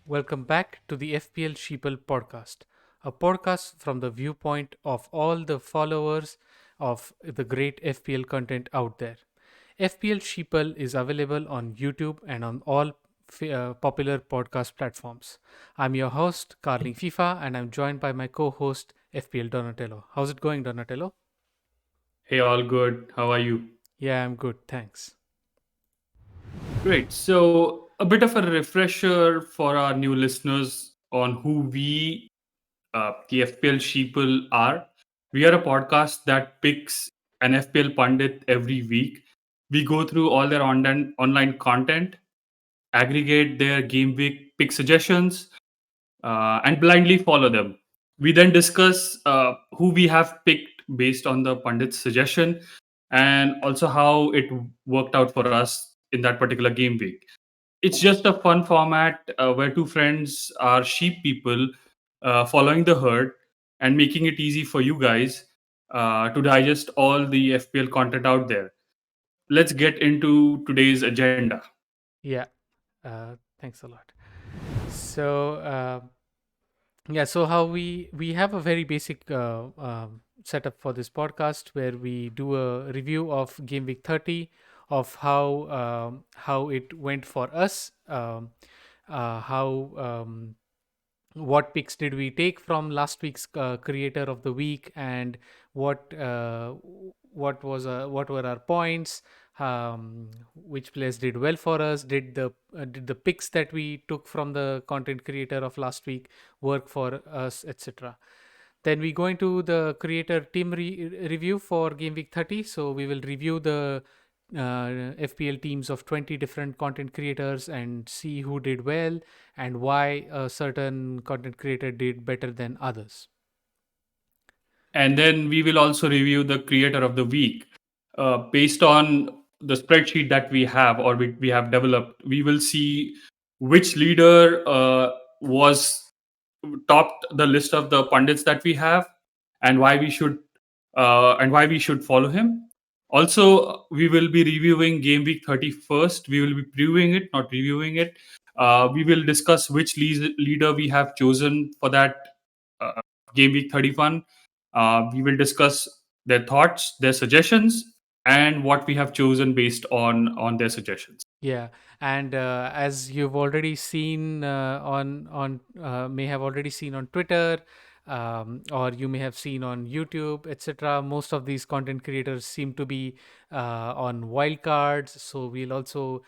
Welcome back to the FPL Sheeple podcast, a podcast from the viewpoint of all the followers of the great FPL content out there. FPL Sheeple is available on YouTube and on all popular podcast platforms. I'm your host, Carling FIFA, and I'm joined by my co host, FPL Donatello. How's it going, Donatello? Hey, all good. How are you? Yeah, I'm good, thanks. Great. So, a bit of a refresher for our new listeners on who we, the FPL Sheeple, are. We are a podcast that picks an FPL pundit every week. We go through all their online content, aggregate their game week pick suggestions, and blindly follow them. We then discuss who we have picked based on the pundit's suggestion and also how it worked out for us in that particular game week. It's just a fun format where two friends are sheep people following the herd and making it easy for you guys to digest all the FPL content out there. Let's get into today's agenda. Yeah, thanks a lot. So, yeah, so how we have a very basic setup for this podcast where we do a review of game week 30 of how it went for us, how what picks did we take from last week's creator of the week, and what were our points, which players did well for us, did the picks that we took from the content creator of last week work for us, etc. Then we go into the creator team review for game week 30. So we will review the FPL teams of 20 different content creators and see who did well and why a certain content creator did better than others. And then we will also review the creator of the week. Based on the spreadsheet that we have or we have developed, we will see which leader was topped the list of the pundits that we have and why we should follow him. Also, we will be reviewing game week 31st. We will be previewing it, not reviewing it. We will discuss which leader we have chosen for that uh, game week 31. We will discuss their thoughts, their suggestions, and what we have chosen based on their suggestions. Yeah, and as you've already seen may have already seen on Twitter, or you may have seen on YouTube, etc. Most of these content creators seem to be on wildcards. So we'll also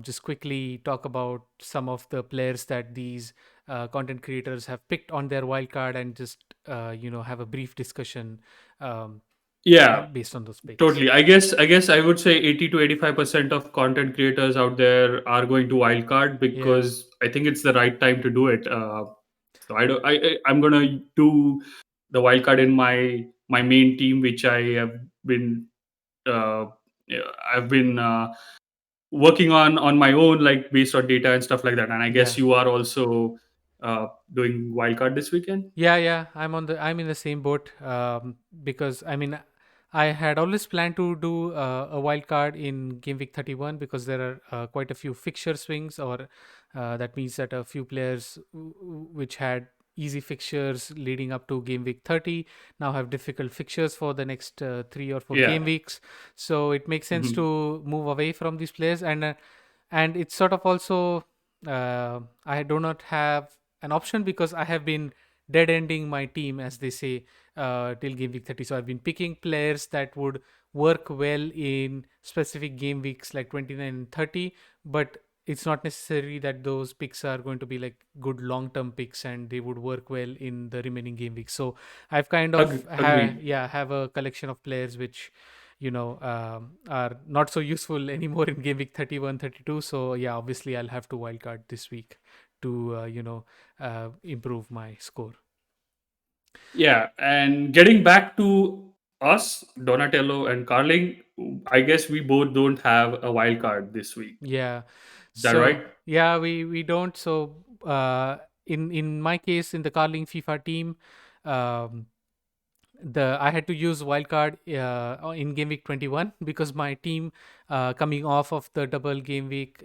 just quickly talk about some of the players that these content creators have picked on their wildcard and just have a brief discussion um, Yeah, based on those picks. totally. I guess I would say 80 to 85% of content creators out there are going to wildcard Yeah, because I think it's the right time to do it. So I don't I'm gonna do the wildcard in my main team, which I have been uh, yeah, I've been working on my own, like based on data and stuff like that. And I guess yeah. you are also doing wildcard this weekend. Yeah, I'm in the same boat, because I mean I had always planned to do a wild card in game week 31 because there are quite a few fixture swings, or that means that a few players which had easy fixtures leading up to game week 30 now have difficult fixtures for the next 3 or 4 Yeah. game weeks. So it makes sense Mhm. to move away from these players, and it's sort of also I do not have an option because I have been dead ending my team, as they say, till game week 30. So I've been picking players that would work well in specific game weeks like 29 and 30, but it's not necessary that those picks are going to be like good long term picks and they would work well in the remaining game weeks. So I've kind of Agreed. have a collection of players which are not so useful anymore in game week 31, 32. So yeah, obviously I'll have to wildcard this week to improve my score. Yeah, and getting back to us, Donatello and Carling, I guess we both don't have a wild card this week. Yeah. Is that right? So yeah, we don't. So in my case, in the Carling FIFA team, um, the I had to use wildcard in game week 21 because my team, coming off of the double game week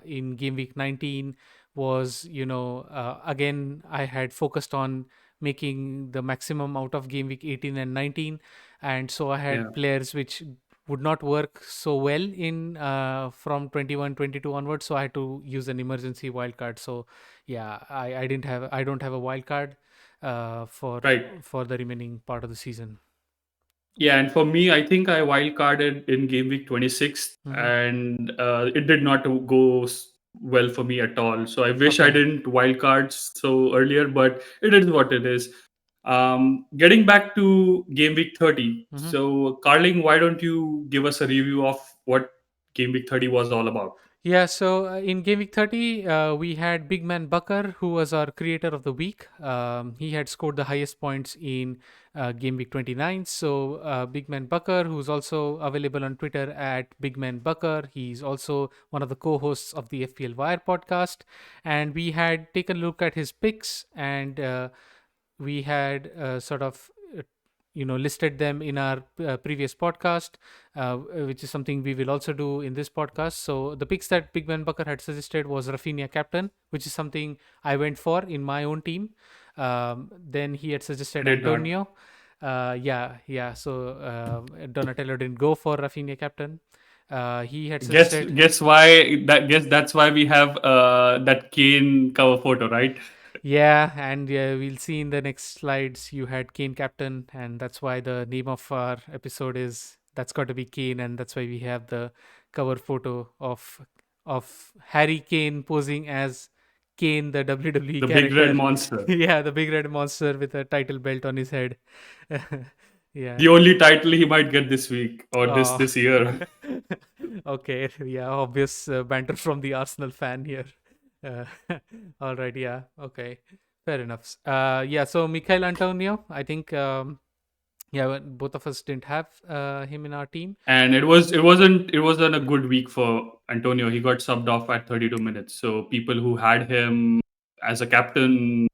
in game week 19, was, again, I had focused on making the maximum out of game week 18 and 19, and so I Yeah. had players which would not work so well in from 21 22 onwards, so I had to use an emergency wildcard. So yeah, I don't have a wildcard for Right. the remaining part of the season. Yeah, and for me, I think I wildcarded in game week 26, Hmm. and it did not go well for me at all. So I wish I Okay. didn't wildcard so earlier, but it is what it is. Getting back to game week 30. Hmm. So, Carling, why don't you give us a review of what game week 30 was all about? Yeah, so in Game Week 30, we had Big Man Bucker, who was our creator of the week. He had scored the highest points in Game Week 29. So, Big Man Bucker, who's also available on Twitter at Big Man Bucker, he's also one of the co hosts of the FPL Wire podcast. And we had taken a look at his picks, and we had sort of listed them in our previous podcast, which is something we will also do in this podcast. So the picks that Big Ben Bucker had suggested was Rafinha captain, which is something I went for in my own team. Then he had I suggested did not. Antonio. Yeah. So Donatello didn't go for Rafinha captain. He had suggested. Guess that's why we have that Kane cover photo, right? Yeah, and we'll see in the next slides. You had Kane captain, and that's why the name of our episode is that's got to be Kane, and that's why we have the cover photo of Harry Kane posing as Kane, the WWE The big red character. monster. Yeah, the big red monster with a title belt on his head. Yeah. The only title he might get this week or this Oh. this year. Okay. Yeah. Obvious banter from the Arsenal fan here. Uh, all right. Yeah. Okay. Fair enough. Yeah. So Mikhail Antonio, I think. Yeah. Both of us didn't have him in our team. And it wasn't a good week for Antonio. He got subbed off at 32 minutes. So people who had him as a captain,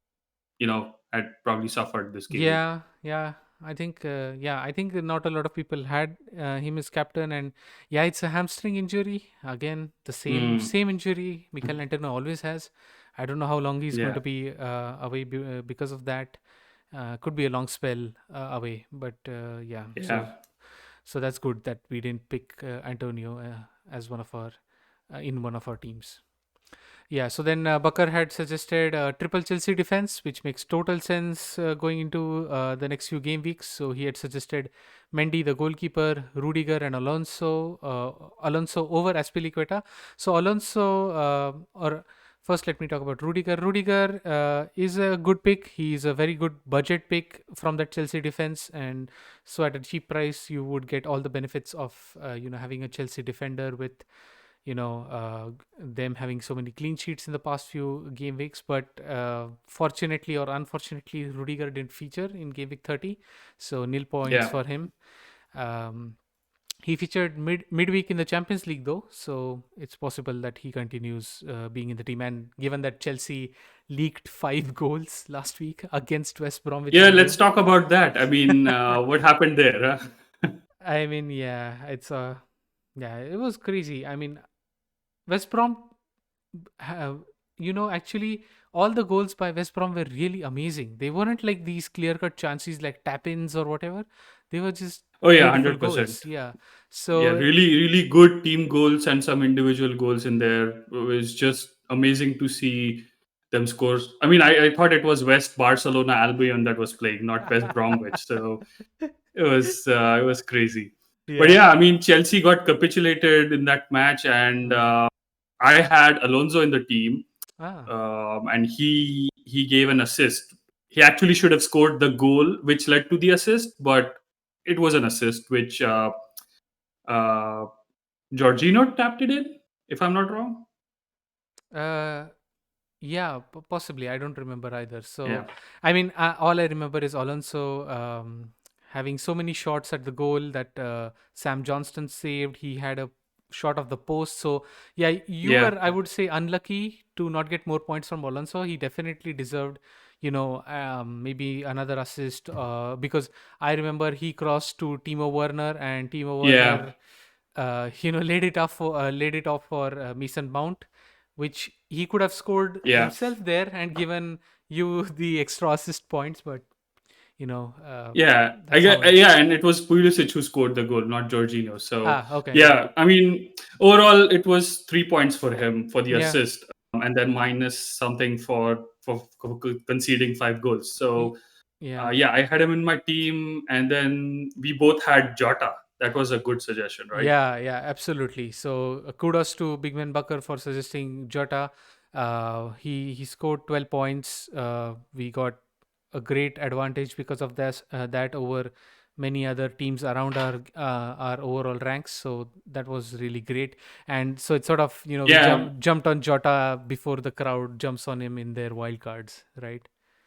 had probably suffered this game week. Yeah. Yeah. I think. Yeah. I think not a lot of people had him as captain, and yeah, it's a hamstring injury. Again, the Mm, same injury Mikhail Antonio always has. I don't know how long he's going yeah, to be away because of that. Could be a long spell away, but yeah. yeah. So that's good that we didn't pick Antonio as one of our in one of our teams. Yeah, so then Bucker had suggested triple Chelsea defense, which makes total sense going into the next few game weeks. So he had suggested Mendy, the goalkeeper, Rudiger, and Alonso over Aspilicueta. So Alonso, or first let me talk about Rudiger. Rudiger is a good pick. He's a very good budget pick from that Chelsea defense, and so at a cheap price, you would get all the benefits of having a Chelsea defender with them having so many clean sheets in the past few game weeks. But fortunately or unfortunately, Rudiger didn't feature in game week 30, so nil points Yeah. for him. um, he featured midweek in the Champions League though, so it's possible that he continues being in the team. And given that Chelsea leaked 5 goals last week against West Bromwich Yeah, let's Albion. talk about that. I mean, what happened there? Huh? I mean, yeah, yeah, it was crazy. I mean, West Brom have, actually, all the goals by West Brom were really amazing. They weren't like these clear cut chances like tap ins or whatever. They were just Oh yeah, beautiful 100%. goals. Yeah. Yeah, So, really, really good team goals and some individual goals in there. It was just amazing to see them score. I mean, I thought it was West Barcelona Albion that was playing, not West Bromwich. So it was crazy. But yeah. yeah, I mean, Chelsea got capitulated in that match, and Mm. I had Alonso in the team, Ah. and he gave an assist. He actually should have scored the goal which led to the assist, but it was an assist which uh, Jorginho tapped it in, if I'm not wrong. Uh, Yeah, possibly. I don't remember either. So, Yeah, I mean, all I remember is Alonso having so many shots at the goal that Sam Johnston saved. He had a shot of the post. So, yeah, you yeah, were, I would say, unlucky to not get more points from Alonso. He definitely deserved, maybe another assist because I remember he crossed to Timo Werner, and Timo yeah, Werner, laid it off for Mason Mount, which he could have scored Yeah. himself there and given you the extra assist points, but Yeah, I that's how get, it is. yeah, and it was Pulisic who scored the goal, not Jorginho. So Okay, yeah. yeah, I mean, overall it was 3 points for him for the Yeah. assist, and then minus something for conceding 5 goals. y- So Yeah. yeah, I had him in my team, and then we both had Jota. That was a good suggestion, right? Yeah, yeah, absolutely. So kudos to Big Man Bucker for suggesting Jota. He scored 12 points. We got a great advantage because of that over many other teams around our overall ranks. So that was really great. And so it's sort of we Yeah, jumped on Jota before the crowd jumps on him in their wild cards, right?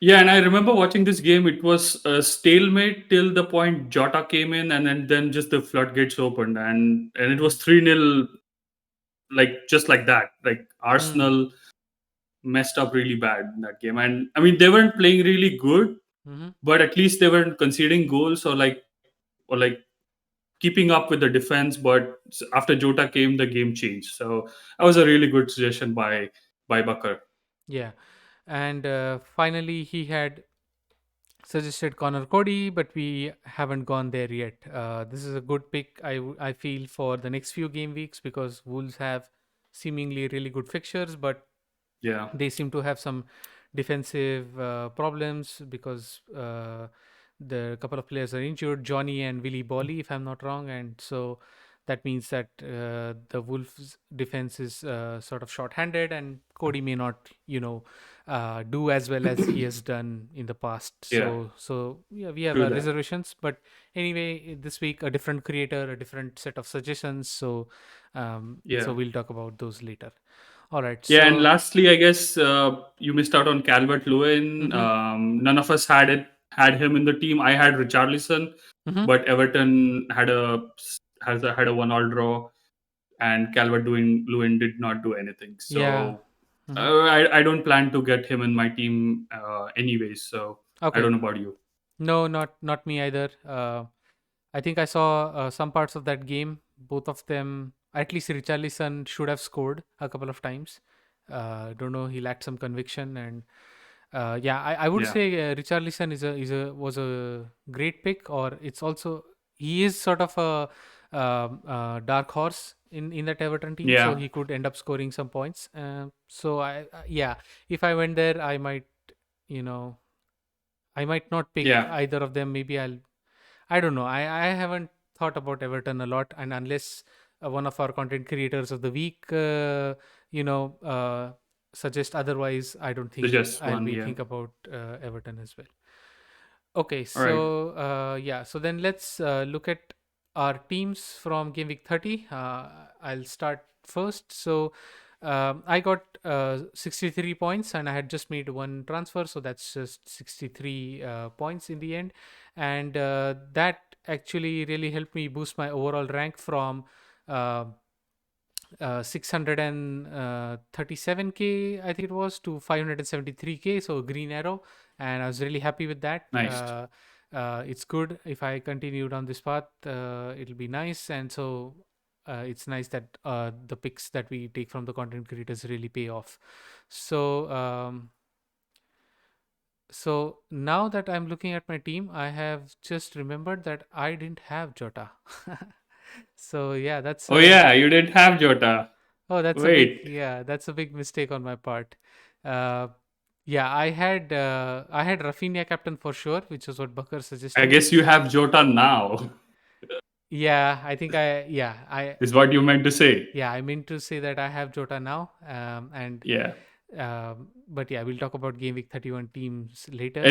yeah, and I remember watching this game. It was a stalemate till the point Jota came in, and then just the floodgates opened, and it Mm-hmm. was 3-0, like just like that. Like Arsenal messed up really bad in that game, and I mean they weren't playing really good, Mm-hmm. but at least they weren't conceding goals or like keeping up with the defense. But after Jota came, the game changed. So that was a really good suggestion by Bakar. Yeah, and finally he had suggested Connor Cody, but we haven't gone there yet. This is a good pick, I feel, for the next few game weeks because Wolves have seemingly really good fixtures, but Yeah, they seem to have some defensive problems because the couple of players are injured, Johnny and Willy Bolly, if I'm not wrong, and so that means that the Wolves' defense is sort of short-handed, and Cody may not, do as well as he has done in the past. yeah, So yeah, we have true that. reservations, but anyway, this week a different creator, a different set of suggestions. So Yeah. we'll talk about those later. All right, Yeah, and so. lastly, I guess you missed out on Calvert Lewin. Mhm. None of us had him in the team. I had Richarlison, Mhm. but Everton had a 1-1 draw, and Calvert Lewin did not do anything. Yeah. So Mhm. I don't plan to get him in my team anyways. So I Okay. don't know about you. No, not me either. I think I saw some parts of that game. Both of them, at least Richarlison should have scored a couple of times. Don't know. He lacked some conviction, and yeah, I would Yeah, say Richarlison was a great pick. Or it's also he is sort of a dark horse in that Everton team, so yeah, he could end up scoring some points. So yeah, if I went there, you know I might not pick yeah, either of them. Maybe I don't know. I haven't thought about Everton a lot, and unless one of our content creators of the week, you know, uh, suggest otherwise, I don't think suggest I'll one. be Yeah. think about Everton as well. Okay, All right. so yeah, so then let's look at our teams from game week 30. I'll start first. So I got 63 points and I had just made one transfer, so that's just 63 points in the end. And that actually really helped me boost my overall rank from uh, 637k, I think it was, to 573k, so green arrow, and I was really happy with that. Nice. It's good if I continued on this path, it'll be nice. And so it's nice that the picks that we take from the content creators really pay off. So um, so now that I'm looking at my team, I have just remembered that I didn't have Jota. So yeah, that's Oh a yeah, you didn't have Jota. Oh, Wait, that's a big mistake on my part. Uh, yeah, I had Rafinha captain for sure, which is what Bakar I suggested. guess you have Jota now. Yeah, I think I Is what you meant to say. yeah, I meant to say that I have Jota now. And Yeah. but yeah, we'll talk about game week 31 teams later.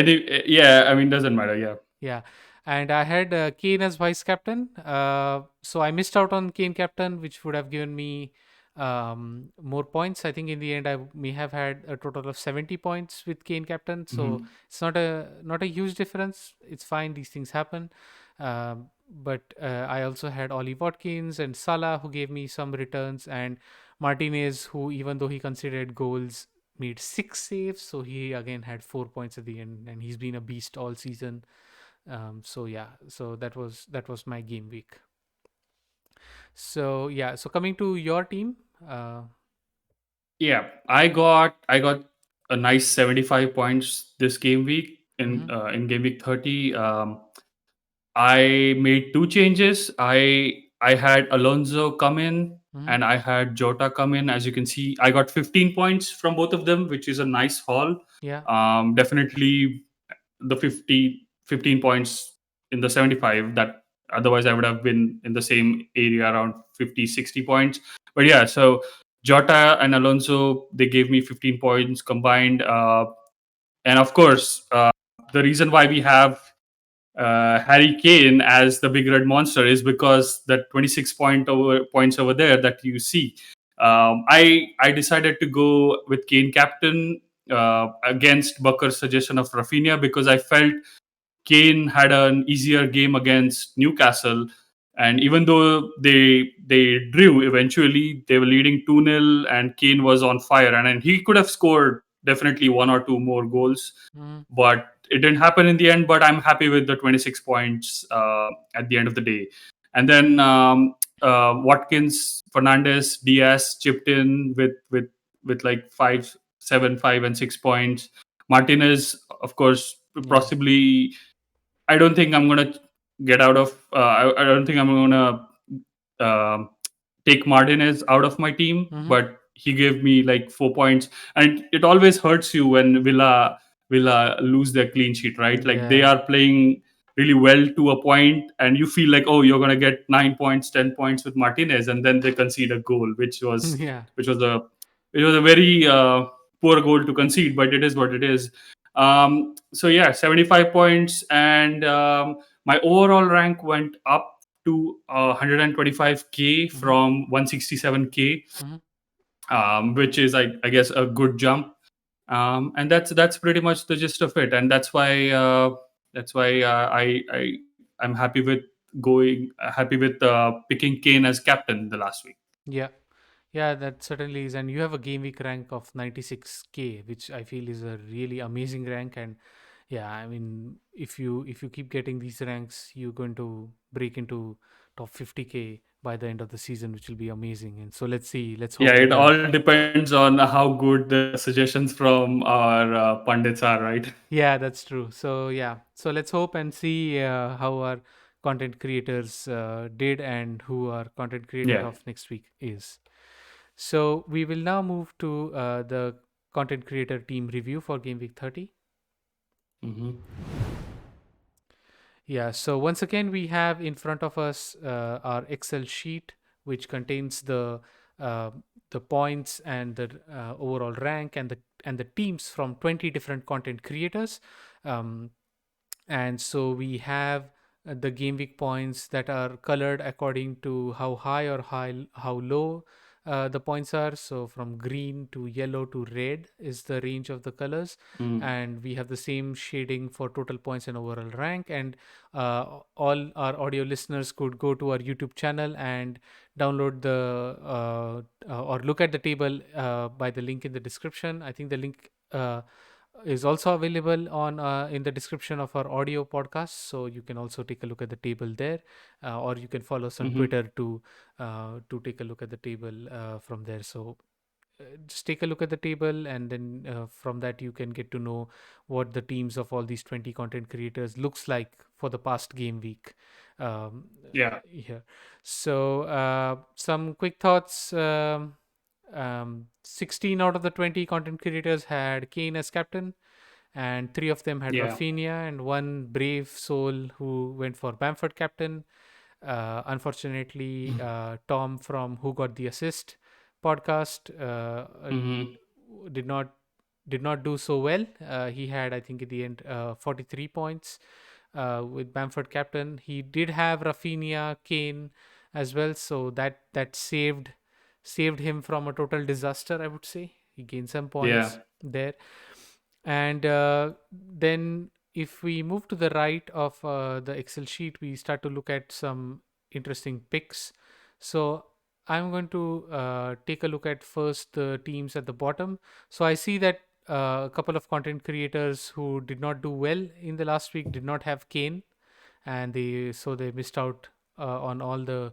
Yeah, I mean, doesn't matter. Yeah. Yeah, and I had Kane as vice captain. So I missed out on Kane captain, which would have given me more points. I think in the end I may have had a total of 70 points with Kane captain. So Mhm. it's not a huge difference. It's fine. These things happen. But I also had Ollie Watkins and Salah, who gave me some returns, and Martinez, who, even though he considered goals, made 6 saves. So he again had 4 points at the end, and he's been a beast all season. So yeah, so that was my game week. So yeah, so coming to your team. uh Yeah, I got a nice 75 points this game week Mm-hmm. in game week 30. I made two changes. I had Alonso come in Mm-hmm. and I had Jota come in. As you can see, I got 15 points from both of them, which is a nice haul. Yeah. Definitely the 15 points in the 75 that otherwise I would have been in the same area around 50, 60 points. But yeah, so Jota and Alonso, they gave me 15 points combined. And of course, the reason why we have Harry Kane as the big red monster is because that 26 points over there that you see. I decided to go with Kane captain against Bucker's suggestion of Rafinha because I felt Kane had an easier game against Newcastle, and even though they drew eventually, they were leading 2-0, and Kane was on fire, and he could have scored definitely one or two more goals, Mm-hmm. but it didn't happen in the end. But I'm happy with the 26 points at the end of the day. And then Watkins, Fernandez, Diaz chipped in with like 5, 7, 5, and 6 points. Martinez, of course, Yeah. possibly I don't think I'm gonna get out of. I don't think I'm gonna um take Martinez out of my team, Mm-hmm. but he gave me like 4 points, and it always hurts you when Villa lose their clean sheet, right? Like they Yeah. are playing really well to a point, and you feel like, oh, you're gonna get 9 points, 10 points with Martinez, and then they concede a goal, Yeah. which was a very poor goal to concede, but it is what it is. So yeah, 75 points, and my overall rank went up to 125k Mm-hmm. from 167k, Mm-hmm. which is I guess a good jump. And that's pretty much the gist of it, and that's why I'm happy with picking Kane as captain the last week. Yeah. Yeah, that certainly is. And you have a game week rank of 96K, which I feel is a really amazing rank. And yeah, I mean, if you keep getting these ranks, you're going to break into top 50K by the end of the season, which will be amazing. And so let's see. Let's Yeah, hope it that the all depends on how good the suggestions from our pundits are, right? yeah, that's true. So yeah, so let's hope and see how our content creators did and who our content creator Yeah. of next week is. So we will now move to the content creator team review for game week 30. Hmm. Yeah, so once again, we have in front of us our Excel sheet, which contains uh, the points and the overall rank and the teams from 20 different content creators. Um, and so we have the game week points that are colored according to how high or how low the points are. So from green to yellow to red is the range of the colors, Mm. and we have the same shading for total points and overall rank. And all our audio listeners could go to our YouTube channel and download or look at the table by the link in the description. I think the link is also available on in the description of our audio podcast, so you can also take a look at the table there, or you can follow us on Hmm. Twitter to take a look at the table from there. So just take a look at the table, and then from that you can get to know what the teams of all these 20 content creators looks like for the past game week. um, Yeah. Here, so some quick thoughts. 16 out of the 20 content creators had Kane as captain, and three of them had Yeah. Rafinha, and one brave soul who went for Bamford captain. Unfortunately, Tom from Who Got the Assist podcast Hmm. did not did not do so well. He had, I think, at the end 43 points with Bamford captain. He did have Rafinha, Kane as well, so that saved him from a total disaster, I would say. He gained some Yeah. points there. And then if we move to the right of the Excel sheet, we start to look at some interesting picks. So I'm going to take a look at first the teams at the bottom. So I see that a couple of content creators who did not do well in the last week did not have Kane, and they missed out on all the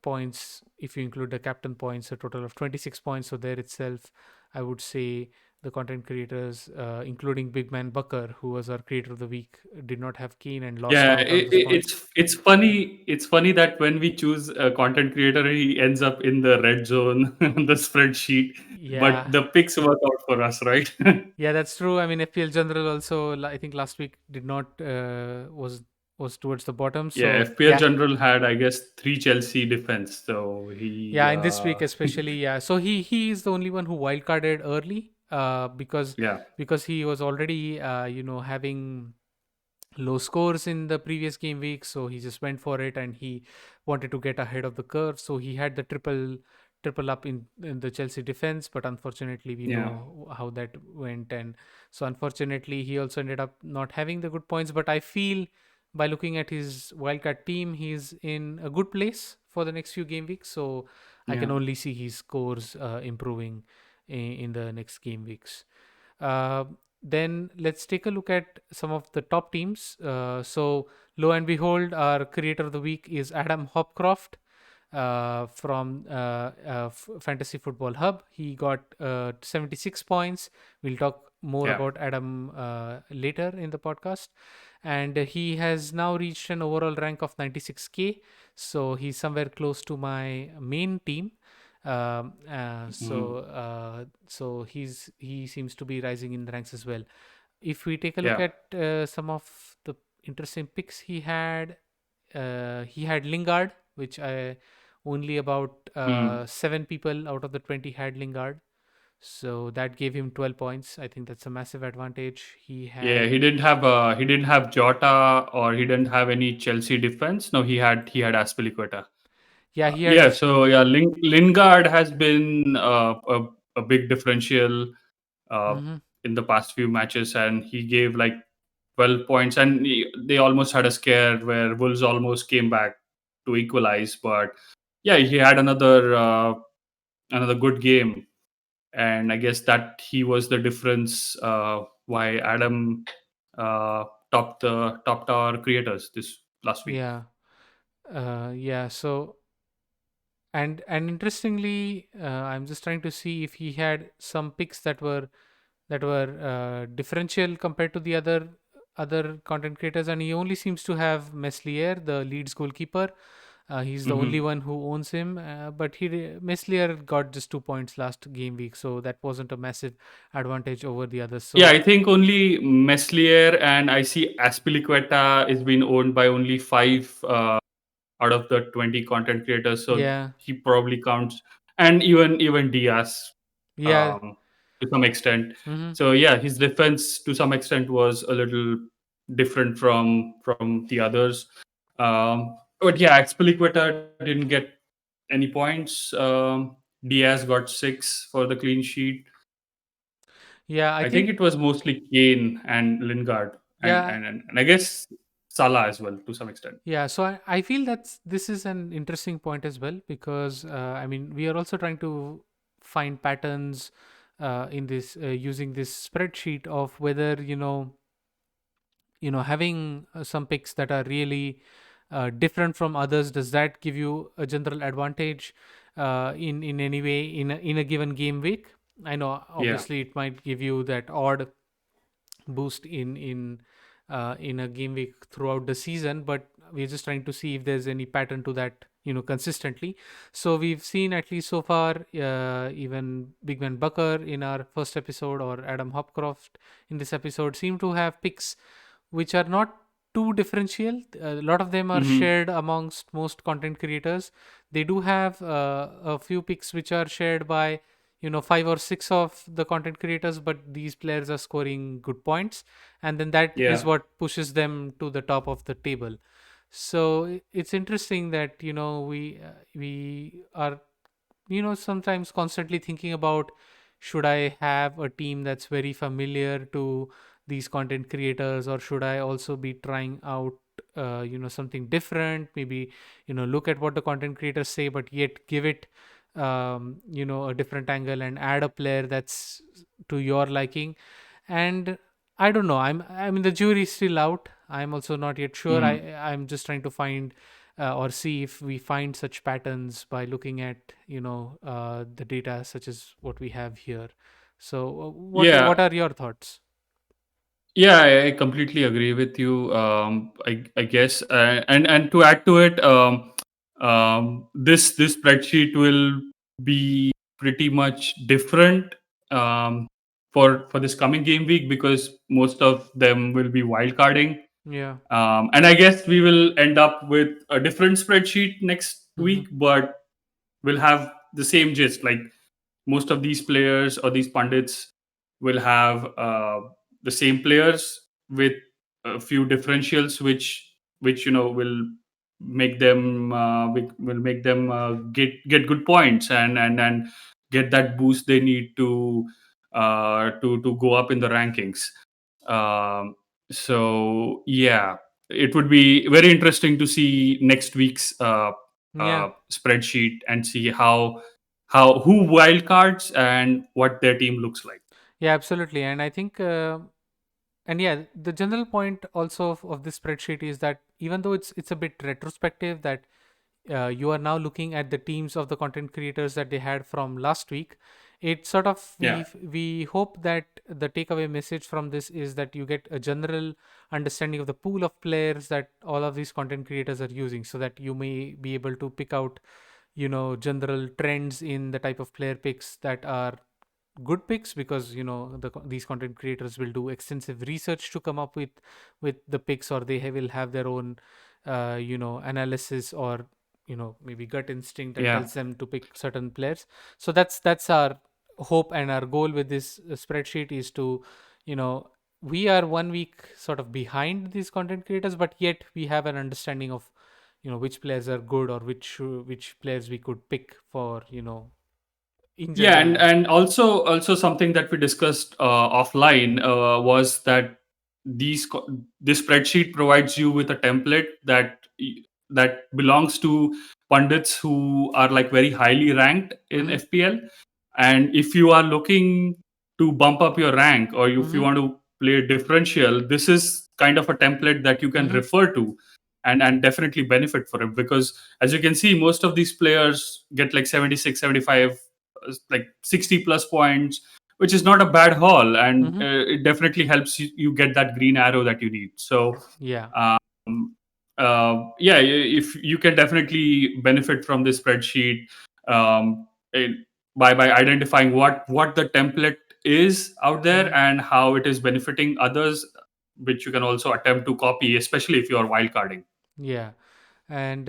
points. If you include the captain points, a total of 26 points. So there itself, I would say the content creators, including Big Man Bucker, who was our creator of the week, did not have Keen and lost Yeah, out on those points. it's funny. It's funny that when we choose a content creator, he ends up in the red zone on the spreadsheet. But Yeah, the picks work out for us, right? yeah, that's true. I mean, FPL General also, I think last week did not was towards the bottom. Yeah, So FPL yeah, General had, I guess, three Chelsea defense. So he, yeah, in this week especially, yeah. So he is the only one who wildcarded early, yeah, because he was already having low scores in the previous game week, so he just went for it and he wanted to get ahead of the curve. So he had the triple up in the Chelsea defense, but unfortunately we yeah, know how that went, and so unfortunately he also ended up not having the good points. But I feel by looking at his wildcard team, he's in a good place for the next few game weeks, so I can yeah. only see his scores improving in the next game weeks. uh, then let's take a look at some of the top teams. So, lo and behold, our creator of the week is Adam Hopcroft from Fantasy Football Hub. He got 76 points. We'll talk more Yeah. about Adam later in the podcast. And he has now reached an overall rank of 96K. So he's somewhere close to my main team. Mhm. So he seems to be rising in the ranks as well. If we take a look Yeah. at some of the interesting picks he had Lingard, which I only about Mm. 7 people out of the 20 had Lingard. So that gave him 12 points. I think that's a massive advantage. He Yeah, had, he didn't have Jota or he didn't have any Chelsea defense. No, he had Aspilicueta. yeah, he had Yeah, just, so yeah, Lingard has been a big differential uh, Mhm. in the past few matches, and he gave like 12 points, and they almost had a scare where Wolves almost came back to equalize. But yeah, he had another good game, and I guess that he was the difference why Adam uh, topped our creators this last week. Yeah, yeah. So and interestingly, I'm just trying to see if he had some picks that were differential compared to the other content creators, and he only seems to have Meslier, the Leeds goalkeeper. He's the only Hmm. one who owns him, but Meslier got just 2 points last game week, so that wasn't a massive advantage over the others. Yeah, So I think only Meslier and I see Aspilicueta is being owned by only five out of the 20 content creators, so yeah, he probably counts, and even Diaz yeah, um, to some extent. hmm, So yeah, his defense to some extent was a little different from the others. But yeah, Expeliqueta didn't get any points. Diaz got six for the clean sheet. yeah. I I think think, it was mostly Kane and Lingard, and yeah, I guess Salah as well to some extent. yeah. So I feel this is an interesting point as well, because I mean we are also trying to find patterns in this using this spreadsheet of whether having some picks that are really different from others, does that give you a general advantage in any way in a given game week? I know Yeah. obviously it might give you that odd boost in a game week throughout the season, but we're just trying to see if there's any pattern to that consistently. So we've seen, at least so far, even Big Man Bucker in our first episode or Adam Hopcroft in this episode seem to have picks which are not too differential. A lot of them are Hmm. shared amongst most content creators. They do have a few picks which are shared by 5 or 6 of the content creators, but these players are scoring good points, and then that is Yeah. what pushes them to the top of the table. So it's interesting that we are sometimes constantly thinking about, should I have a team that's very familiar to these content creators, or should I also be trying out something different, maybe look at what the content creators say but yet give it a different angle and add a player that's to your liking. And I don't know, I mean the jury is still out. I'm also not yet sure. Mhm. I'm just trying to find or see if we find such patterns by looking at the data such as what we have here. So what Yeah, are your thoughts? yeah, I completely agree with you. I guess, and to add to it, this spreadsheet will be pretty much different um, for this coming game week because most of them will be wildcarding. Yeah. And I guess we will end up with a different spreadsheet next Mm-hmm. week, but we'll have the same gist. Like most of these players or these pundits will have the same players with a few differentials, which will make them will make them get good points and get that boost they need to go up in the rankings. Um, so yeah, it would be very interesting to see next week's Yeah. spreadsheet and see how who wildcards and what their team looks like. Yeah, absolutely. And I think and yeah, the general point also of this spreadsheet is that even though it's a bit retrospective, that you are now looking at the teams of the content creators that they had from last week. It sort of, Yeah, we hope that the takeaway message from this is that you get a general understanding of the pool of players that all of these content creators are using, so that you may be able to pick out general trends in the type of player picks that are good picks, because these content creators will do extensive research to come up with the picks, or they will have their own analysis, or maybe gut instinct that yeah, tells them to pick certain players. So that's our hope, and our goal with this spreadsheet is to you know we are 1 week sort of behind these content creators, but yet we have an understanding of which players are good, or which players we could pick for in yeah, and general. also something that we discussed offline was that this spreadsheet provides you with a template that belongs to pundits who are like very highly ranked in Mm-hmm. FPL. And if you are looking to bump up your rank, or if you Mm-hmm. want to play a differential, this is kind of a template that you can Mm-hmm. refer to and definitely benefit for it, because as you can see, most of these players get like 76, 75, like 60 plus points, which is not a bad haul, and Mm-hmm. it definitely helps you get that green arrow that you need. So Yeah. um, yeah, if you can definitely benefit from this spreadsheet, um, it, by identifying what the template is out there Mm-hmm. and how it is benefiting others, which you can also attempt to copy, especially if you are wildcarding. Yeah. And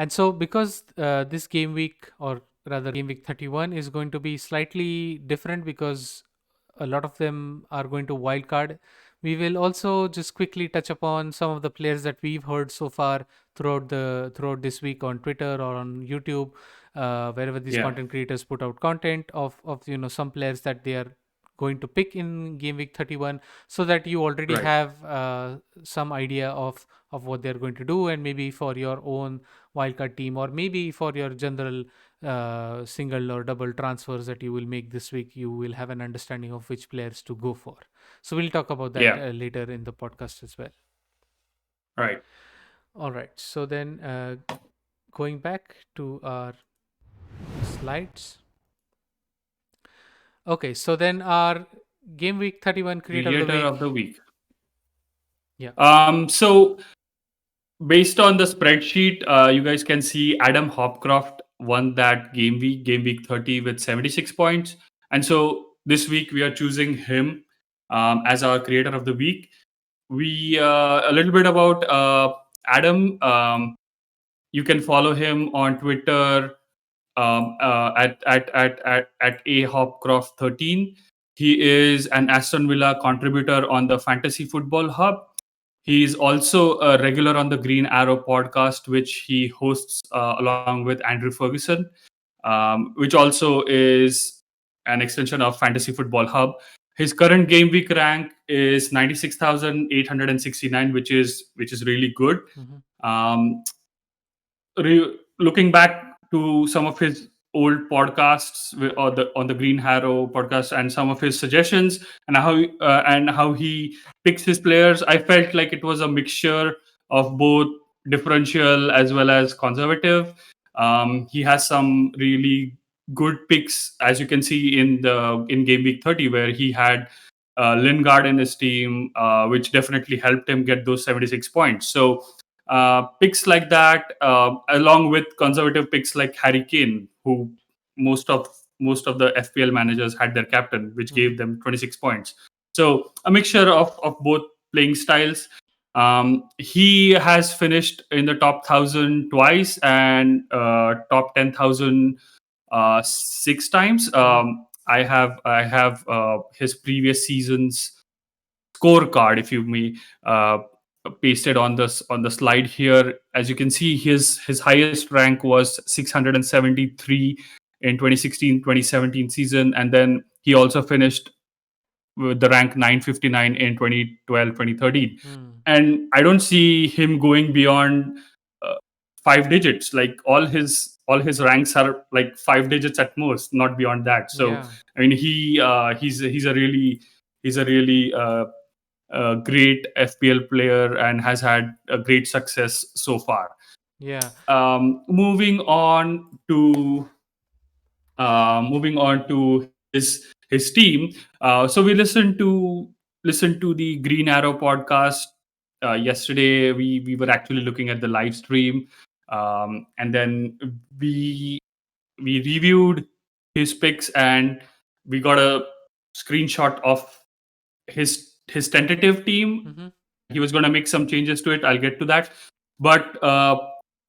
so, because this game week, or rather game week 31, is going to be slightly different, because a lot of them are going to wildcard, we will also just quickly touch upon some of the players that we've heard so far throughout this week on Twitter or on YouTube, wherever these Yeah, content creators put out content of some players that they are going to pick in game week 31, so that you already right. have some idea of what they're going to do, and maybe for your own wildcard team, or maybe for your general single or double transfers that you will make this week, you will have an understanding of which players to go for. So we'll talk about that Yeah, later in the podcast as well. right. All right. So then, going back to our slides. Okay. So then, our game week 31 creator of the Creator week. of the week. Yeah. So based on the spreadsheet, you guys can see Adam Hopcroft won that game week 30 with 76 points. And so this week we are choosing him as our creator of the week. We a little bit about Adam. You can follow him on Twitter at ahopcroft13. He is an Aston Villa contributor on the Fantasy Football Hub. He is also a regular on the Green Arrow podcast, which he hosts along with Andrew Ferguson, which also is an extension of Fantasy Football Hub. His current game week rank is 96,869, which is really good. Mm-hmm. Um, Looking back to some of his old podcasts or the on the Green Harrow podcast and some of his suggestions and how he picks his players, I felt like it was a mixture of both differential as well as conservative. He has some really good picks, as you can see in game week 30, where he had Lingard in his team, which definitely helped him get those 76 points. So picks like that, along with conservative picks like Harry Kane, who most of most of the FPL managers had their captain, which Mhm. gave them 26 points. So a mixture of both playing styles. He has finished in the top 1,000 twice and top 10,000 six times. Mhm. I have his previous season's scorecard, if you may, uh, pasted on the slide here. As you can see, his highest rank was 673 in 2016-2017 season, and then he also finished with the rank 959 in 2012-2013. Mhm. And I don't see him going beyond uh, five digits. Like all his ranks are like five digits at most, not beyond that. So Yeah. I mean, he's a really great FPL player and has had a great success so far. Yeah. Moving on to his team. So we listened to the Green Arrow podcast yesterday. We were actually looking at the live stream, and then we we reviewed his picks, and we got a screenshot of his tentative team, Mhm. and he was going to make some changes to it. I'll get to that. But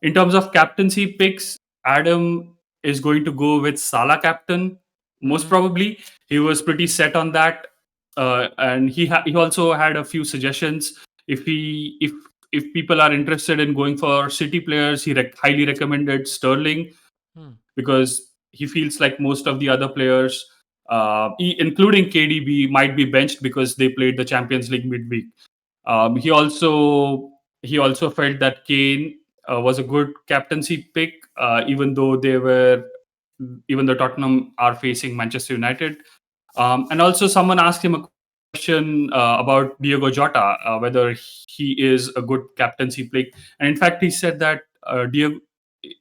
in terms of captaincy picks, Adam is going to go with Salah captain. Most Mhm. probably, he was pretty set on that, and he also had a few suggestions. If people are interested in going for City players, he highly recommended Sterling, Mhm. because he feels like most of the other players, including KDB, might be benched because they played the Champions League midweek. He also felt that Kane was a good captaincy pick, even though Tottenham are facing Manchester United. And also, someone asked him a question about Diego Jota, whether he is a good captaincy pick. And in fact, he said that Diego,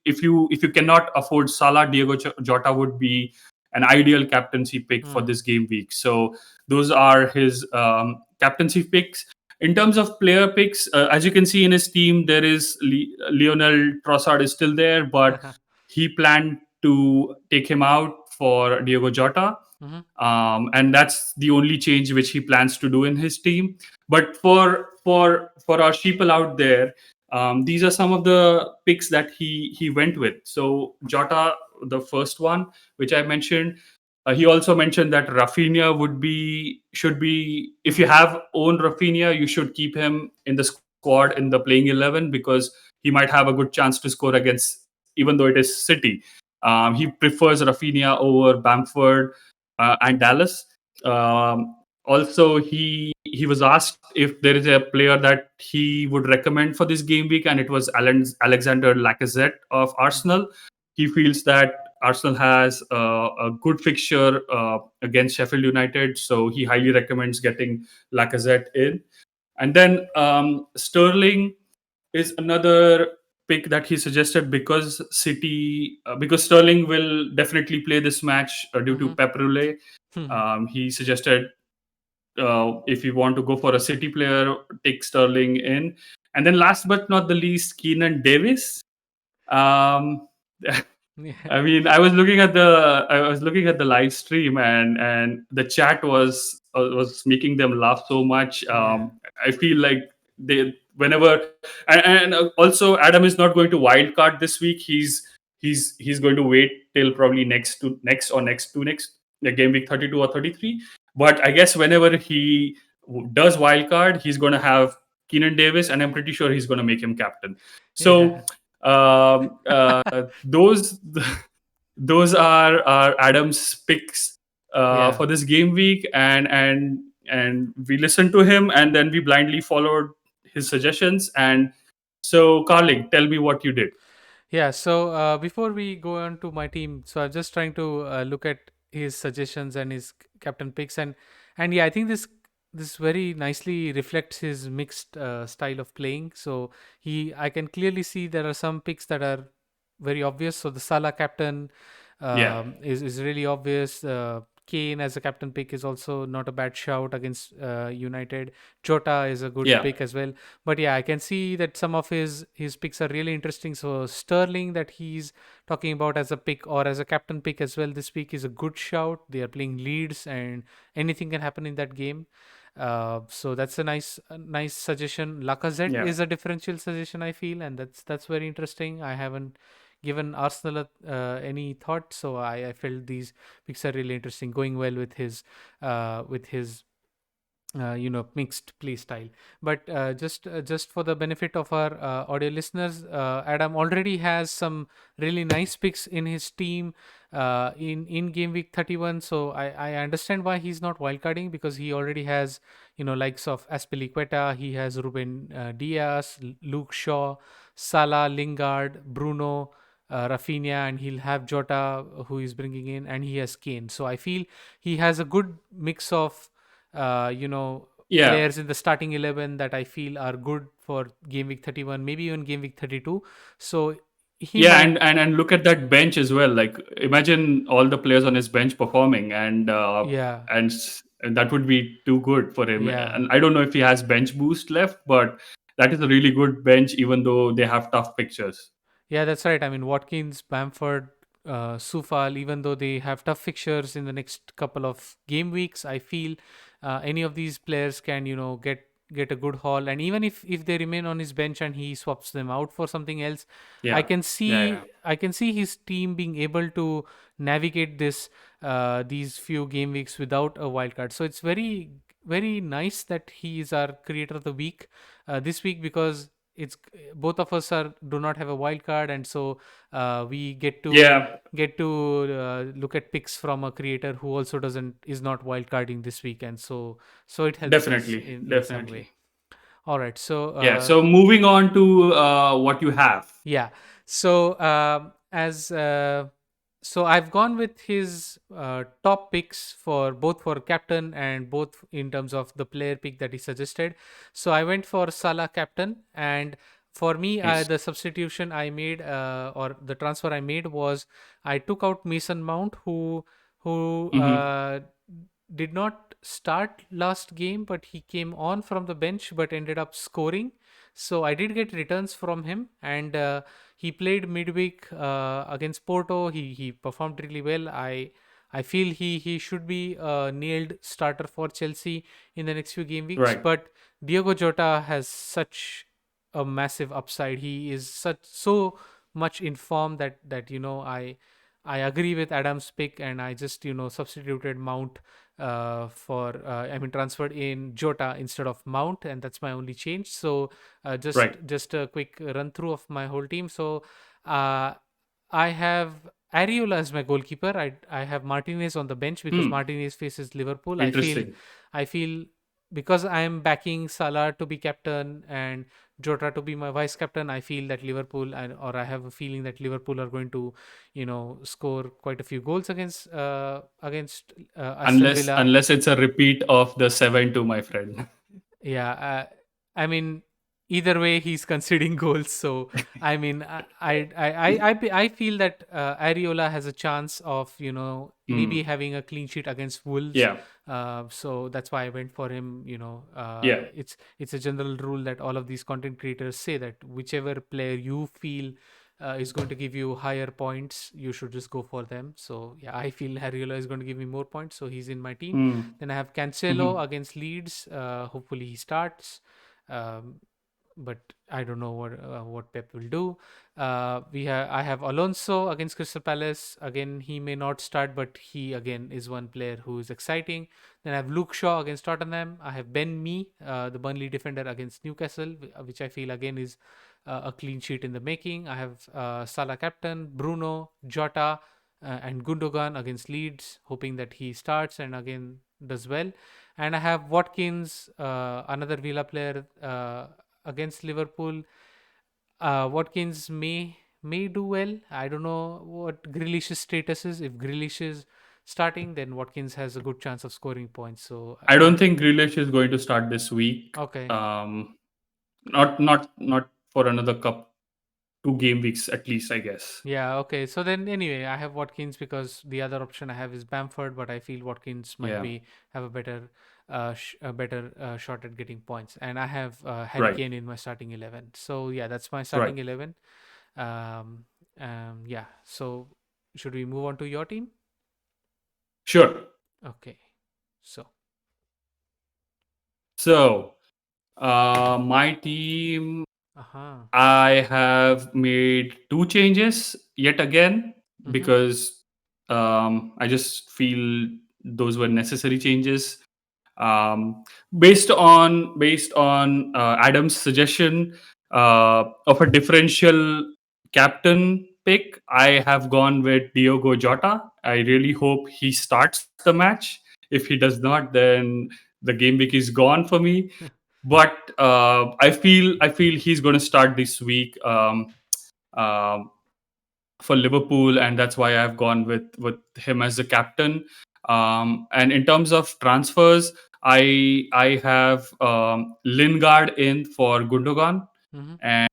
if you cannot afford Salah, Diego Jota would be an ideal captaincy pick for Mhm. this game week. So those are his captaincy picks. In terms of player picks, as you can see in his team, there is Lionel Trossard is still there, but he planned to take him out for Diego Jota, Mhm. and that's the only change which he plans to do in his team. But for our sheeple out there, these are some of the picks that he went with. So Jota, the first one which I mentioned. He also mentioned that Rafinha should be, if you Mhm. have owned Rafinha, you should keep him in the squad in the playing 11, because he might have a good chance to score against, even though it is City. He prefers Rafinha over Bamford and Dallas. Also, he was asked if there is a player that he would recommend for this game week, and it was Alexander Lacazette of Mhm. Arsenal. He feels that Arsenal has a good fixture against Sheffield United, so he highly recommends getting Lacazette in. And then Sterling is another pick that he suggested, because Sterling will definitely play this match due to Mhm. Pep Roulette. Mhm. He suggested, if you want to go for a City player, take Sterling in. And then last but not the least, Keenan Davis. Um, Yeah. I was looking at the live stream, and the chat was making them laugh so much. Yeah. I feel like they whenever and also Adam is not going to wild card this week. He's going to wait till probably next game week 32 or 33. But I guess whenever he does wild card, he's going to have Keenan Davis, and I'm pretty sure he's going to make him captain. So Yeah. those those are Adam's picks Yeah. for this game week, and we listened to him, and then we blindly followed his suggestions. And so, Carling, tell me what you did. Yeah. So before we go on to my team, so I'm just trying to look at his suggestions and his captain picks, and yeah, I think this. this very nicely reflects his mixed style of playing. So I can clearly see there are some picks that are very obvious. So the Salah captain Yeah. is really obvious. Kane as a captain pick is also not a bad shout against United. Jota is a good Yeah. pick as well. But yeah, I can see that some of his picks are really interesting. So Sterling, that he's talking about as a pick or as a captain pick as well this week, is a good shout. They are playing Leeds, and anything can happen in that game. So that's a nice suggestion. Lacazette Yeah. is a differential suggestion, I feel, and that's very interesting. I haven't given Arsenal any thought, so I felt these picks are really interesting, going well with his mixed play style. But just for the benefit of our audio listeners, Adam already has some really nice picks in his team in game week 31. So I understand why he's not wildcarding, because he already has likes of Aspilicueta, he has Ruben Diaz, Luke Shaw, Salah, Lingard, Bruno, Rafinha, and he'll have Jota, who he's bringing in, and he has Kane. So I feel he has a good mix of uh, you know Yeah. players in the starting 11 that I feel are good for game week 31, maybe even game week 32. So he Yeah, might. and look at that bench as well. Like, imagine all the players on his bench performing, Yeah, and that would be too good for him. yeah, And I don't know if he has bench boost left, but that is a really good bench, even though they have tough fixtures. yeah, that's right. I mean, Watkins, Bamford, Sufal, even though they have tough fixtures in the next couple of game weeks, I feel any of these players can, get a good haul. And even if they remain on his bench and he swaps them out for something else, Yeah, yeah, yeah, I can see his team being able to navigate these few game weeks without a wild card. So it's very nice that he is our creator of the week this week, because it's both of us are do not have a wild card, and so we yeah. get to look at picks from a creator who also doesn't is not wild carding this week, and so it helps us Definitely, in some way. definitely. All right, so Yeah. So moving on to what you have. yeah. So as so I've gone with his top picks for both for captain and both in terms of the player pick that he suggested. So I went for Salah captain, and for me, Nice. the substitution I made or the transfer I made was I took out Mason Mount, who Hmm. did not start last game, but he came on from the bench but ended up scoring. So I did get returns from him, and he played midweek against Porto. He performed really well. I feel he should be a nailed starter for Chelsea in the next few game weeks. Right. But Diogo Jota has such a massive upside. He is so much in form that I agree with Adam's pick, and I just substituted Mount for I mean transferred in Jota instead of Mount, and that's my only change. So Right. just a quick run through of my whole team. So uh, I have Areola as my goalkeeper. I have Martinez on the bench because Hmm. Martinez faces Liverpool. Interesting. I feel because I am backing Salah to be captain and Jota to be my vice captain, I feel that or I have a feeling that Liverpool are going to, score quite a few goals against Aston Unless Villa. unless it's a repeat of the 7-2, my friend. Yeah, I mean, either way, he's conceding goals. So I mean, I feel that Areola has a chance of maybe Mm. having a clean sheet against Wolves. Yeah. So that's why I went for him. Yeah. It's a general rule that all of these content creators say that whichever player you feel is going to give you higher points, you should just go for them. So yeah, I feel Areola is going to give me more points, so he's in my team. Mm. Then I have Cancelo Mhm. against Leeds. Hopefully he starts. Um, but I don't know what Pep will do. I have Alonso against Crystal Palace. Again, he may not start, but he again is one player who is exciting. Then I have Luke Shaw against Tottenham. I have Ben Mee, the Burnley defender against Newcastle, which I feel again is a clean sheet in the making. I have Salah captain, Bruno, Jota, and Gundogan against Leeds, hoping that he starts and again does well. And I have Watkins, another Villa player, against Liverpool. Watkins may do well. I don't know what Grealish's status is. If Grealish is starting, then Watkins has a good chance of scoring points. So I don't think Grealish is going to start this week. okay. Um, not for another 2 game weeks at least, I guess. Yeah, okay. So then anyway, I have Watkins because the other option I have is Bamford, but I feel Watkins might Yeah, be have a better shot at getting points. And I have Harry right, Kane in my starting 11. So yeah, that's my right. starting 11. Um, yeah. So should we move on to your team? Sure. Okay. So. So, my team, Uh-huh. I have made 2 changes yet again Mm-hmm. because I just feel those were necessary changes. Um, based on Adam's suggestion of a differential captain pick, I have gone with Diogo Jota. I really hope he starts the match. If he does not, then the game week is gone for me. But I feel he's going to start this week. Um, for Liverpool, and that's why I've gone with him as the captain. And in terms of transfers, I have Lingard in for Gundogan, Mm-hmm. and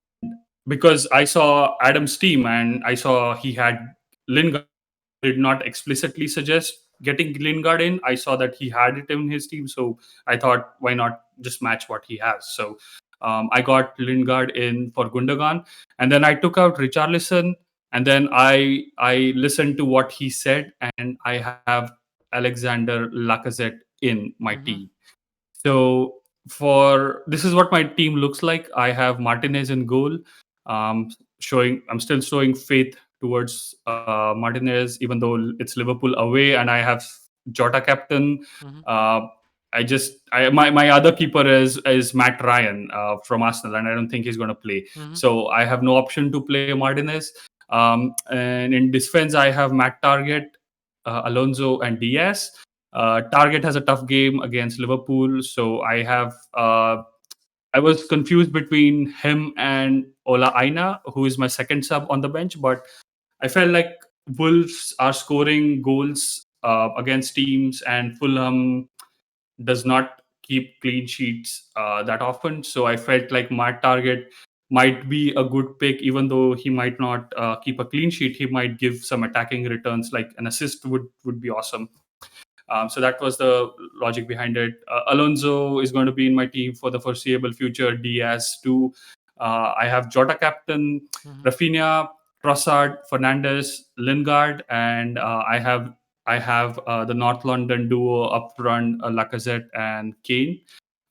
because I saw Adam's team and I saw he had Lingard, did not explicitly suggest getting Lingard in. I saw that he had it in his team, so I thought, why not just match what he has? So I got Lingard in for Gundogan, and then I took out Richarlison, and then I listened to what he said, and I have Alexander Lacazette in my Mm-hmm. team. So for this is what my team looks like. I have Martinez in goal. Um, I'm still showing faith towards Martinez, even though it's Liverpool away, and I have Jota captain. Mm-hmm. Uh, my other keeper is Matt Ryan from Arsenal, and I don't think he's going to play. Mm-hmm. So I have no option to play Martinez. And in defense, I have Matt Target, Alonso, and Diaz. Target has a tough game against Liverpool, so I was confused between him and Ola Aina, who is my second sub on the bench. But I felt like Wolves are scoring goals against teams, and Fulham does not keep clean sheets that often. So I felt like my target might be a good pick, even though he might not keep a clean sheet. He might give some attacking returns, like an assist would be awesome. So that was the logic behind it. Alonso is going to be in my team for the foreseeable future. Diaz too. I have Jota captain, Mm-hmm. Rafinha, Trossard, Fernandez, Lingard, and I have the North London duo up front, Lacazette and Kane.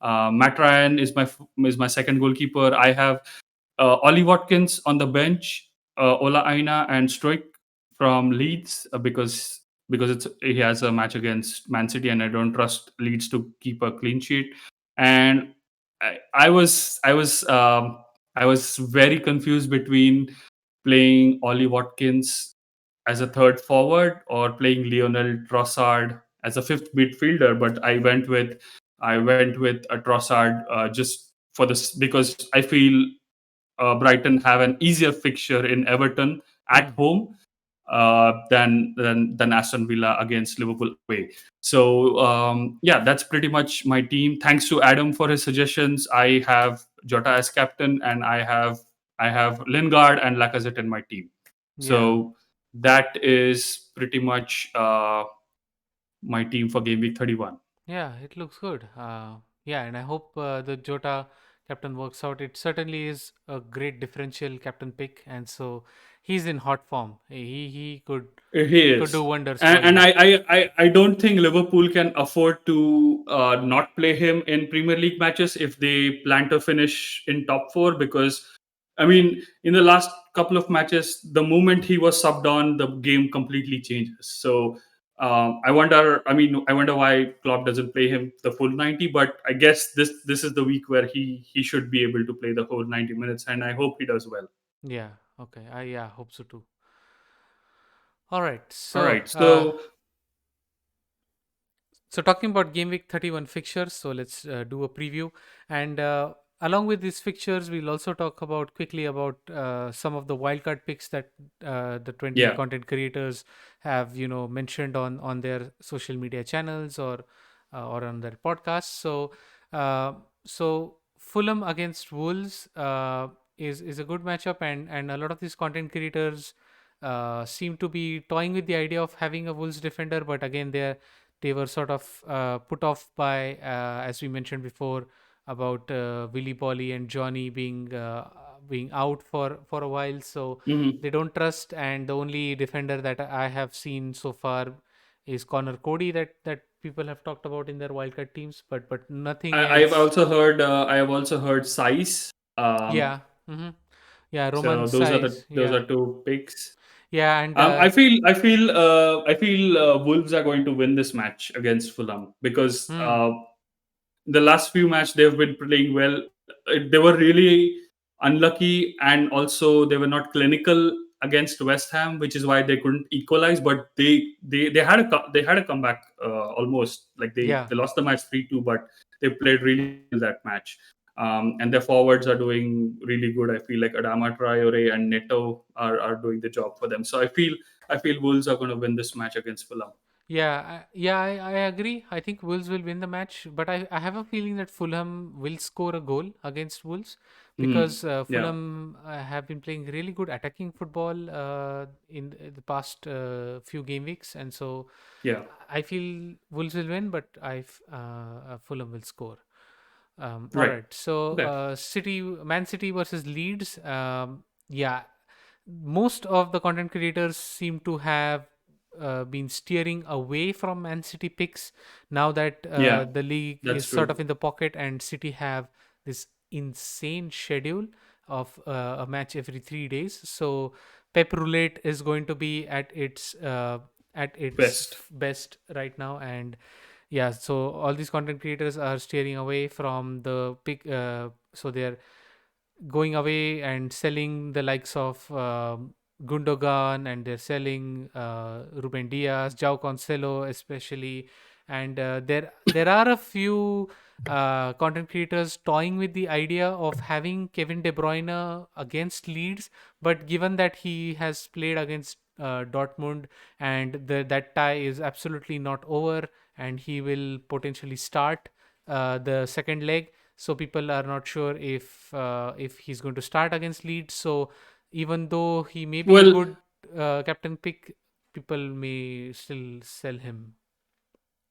Matt Ryan is my second goalkeeper. I have Ollie Watkins on the bench, Ola Aina and Stoik from Leeds because he has a match against Man City, and I don't trust Leeds to keep a clean sheet. And I was very confused between playing Ollie Watkins as a third forward or playing Lionel Trossard as a fifth midfielder, but I went with a Trossard just for this because I feel Brighton have an easier fixture in Everton at Mm. home than Aston Villa against Liverpool away. So yeah, that's pretty much my team. Thanks to Adam for his suggestions. I have Jota as captain, and I have Lingard and Lacazette in my team. Yeah. So that is pretty much my team for game week 31. Yeah, it looks good. Yeah, and I hope the Jota captain works out. It certainly is a great differential captain pick, and so he's in hot form. He could He he could do is. wonders for And you. I don't think Liverpool can afford to not play him in Premier League matches if they plan to finish in top four. Because, I mean, in the last couple of matches, the moment he was subbed on, the game completely changes. So I wonder why Klopp doesn't play him the full 90. But I guess this is the week where he should be able to play the whole 90 minutes, and I hope he does well. Yeah. Okay. I yeah hope so too. All right. All So right. So so talking about game week 31 fixtures, so let's do a preview. And along with these fixtures, we'll also talk about quickly about some of the wildcard picks that the 20 Yeah. content creators have, mentioned on their social media channels or on their podcasts. Uh, so Fulham against Wolves is a good matchup, and a lot of these content creators seem to be toying with the idea of having a Wolves defender, but again, they were sort of put off by, as we mentioned before, about Willy Bolly and Johnny being out for a while, so Mhm. they don't trust. And the only defender that I have seen so far is Connor Cody, that people have talked about in their wildcard teams, but nothing I've else. also heard I have also heard size. Yeah. Hmm. Yeah, Roman So size. those Yeah. are two picks. Yeah, and I feel Wolves are going to win this match against Fulham because hmm, the last few match they've been playing well. They were really unlucky, and also they were not clinical against West Ham, which is why they couldn't equalize. But they had a comeback almost. Like yeah. they lost the match 3-2, but they played really well that match. And their forwards are doing really good. I feel like Adama Traore and Neto are doing the job for them. So I feel Wolves are going to win this match against Fulham. I agree. I think Wolves will win the match, but I have a feeling that Fulham will score a goal against Wolves because Yeah, Fulham have been playing really good attacking football in the past few game weeks, and so yeah, I feel Wolves will win, but Fulham will score. All right. right. So, Okay. Man City versus Leeds. Yeah, most of the content creators seem to have been steering away from Man City picks now that Yeah, the league that's is sort of true. in the pocket, and City have this insane schedule of a match every 3 days. So Pep Roulette is going to be at its Best. best right now, and yeah, so all these content creators are steering away from the pick, so they're going away and selling the likes of Gundogan, and they're selling Ruben Diaz, João Cancelo especially, and there are a few content creators toying with the idea of having Kevin De Bruyne against Leeds, but given that he has played against Dortmund, and that tie is absolutely not over, and he will potentially start the second leg, so people are not sure if he's going to start against Leeds. So even though he may be a Well, good captain pick, people may still sell him.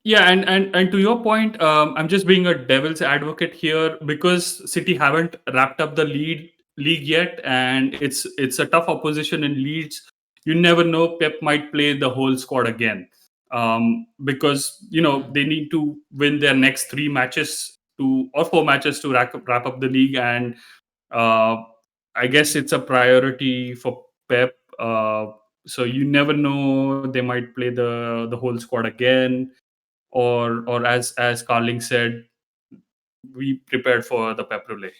yeah, and to your point, I'm just being a devil's advocate here because City haven't wrapped up the league yet, and it's a tough opposition in Leeds. You never know; Pep might play the whole squad again, because Hmm. they need to win their next 3 matches to or 4 matches to wrap up the league, and uh, I guess it's a priority for Pep. So you never know; they might play the whole squad again, or as Carling said, we prepared for the Pep Roulette.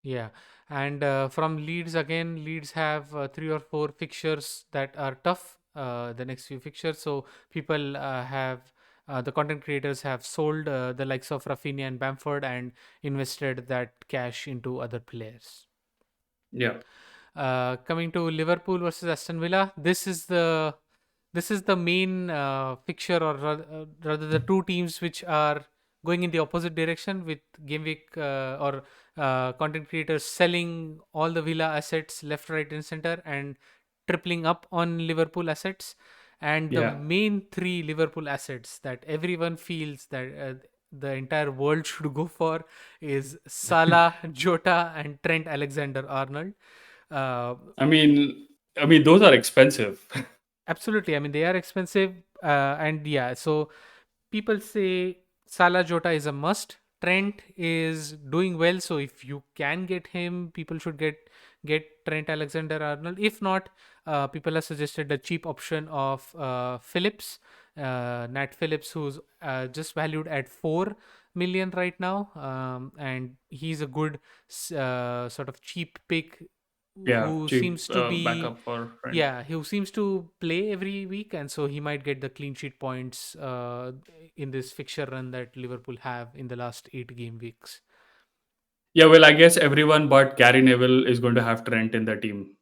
Yeah, and from Leeds again, Leeds have 3 or 4 fixtures that are tough. The next few fixtures, so people have. The content creators have sold the likes of Rafinha and Bamford and invested that cash into other players. Yeah, Coming to Liverpool versus Aston Villa, this is the main fixture, or rather the two teams which are going in the opposite direction, with game week or content creators selling all the Villa assets left, right, and center, and tripling up on Liverpool assets. And the yeah. main three Liverpool assets that everyone feels that the entire world should go for is Salah, Jota, and Trent Alexander-Arnold. Uh, I mean, those are expensive. Absolutely. I mean, they are expensive. And yeah, so people say Salah Jota is a must. Trent is doing well, so if you can get him, people should get Trent Alexander-Arnold. If not, people have suggested the cheap option of Phillips, Nat Phillips, who's just valued at 4 million right now, and he's a good sort of cheap pick Yeah, who cheap seems to be, backup for friend. yeah, who seems to play every week, and so he might get the clean sheet points in this fixture run that Liverpool have in the last 8 game weeks. Yeah, well, I guess everyone but Gary Neville is going to have Trent in their team.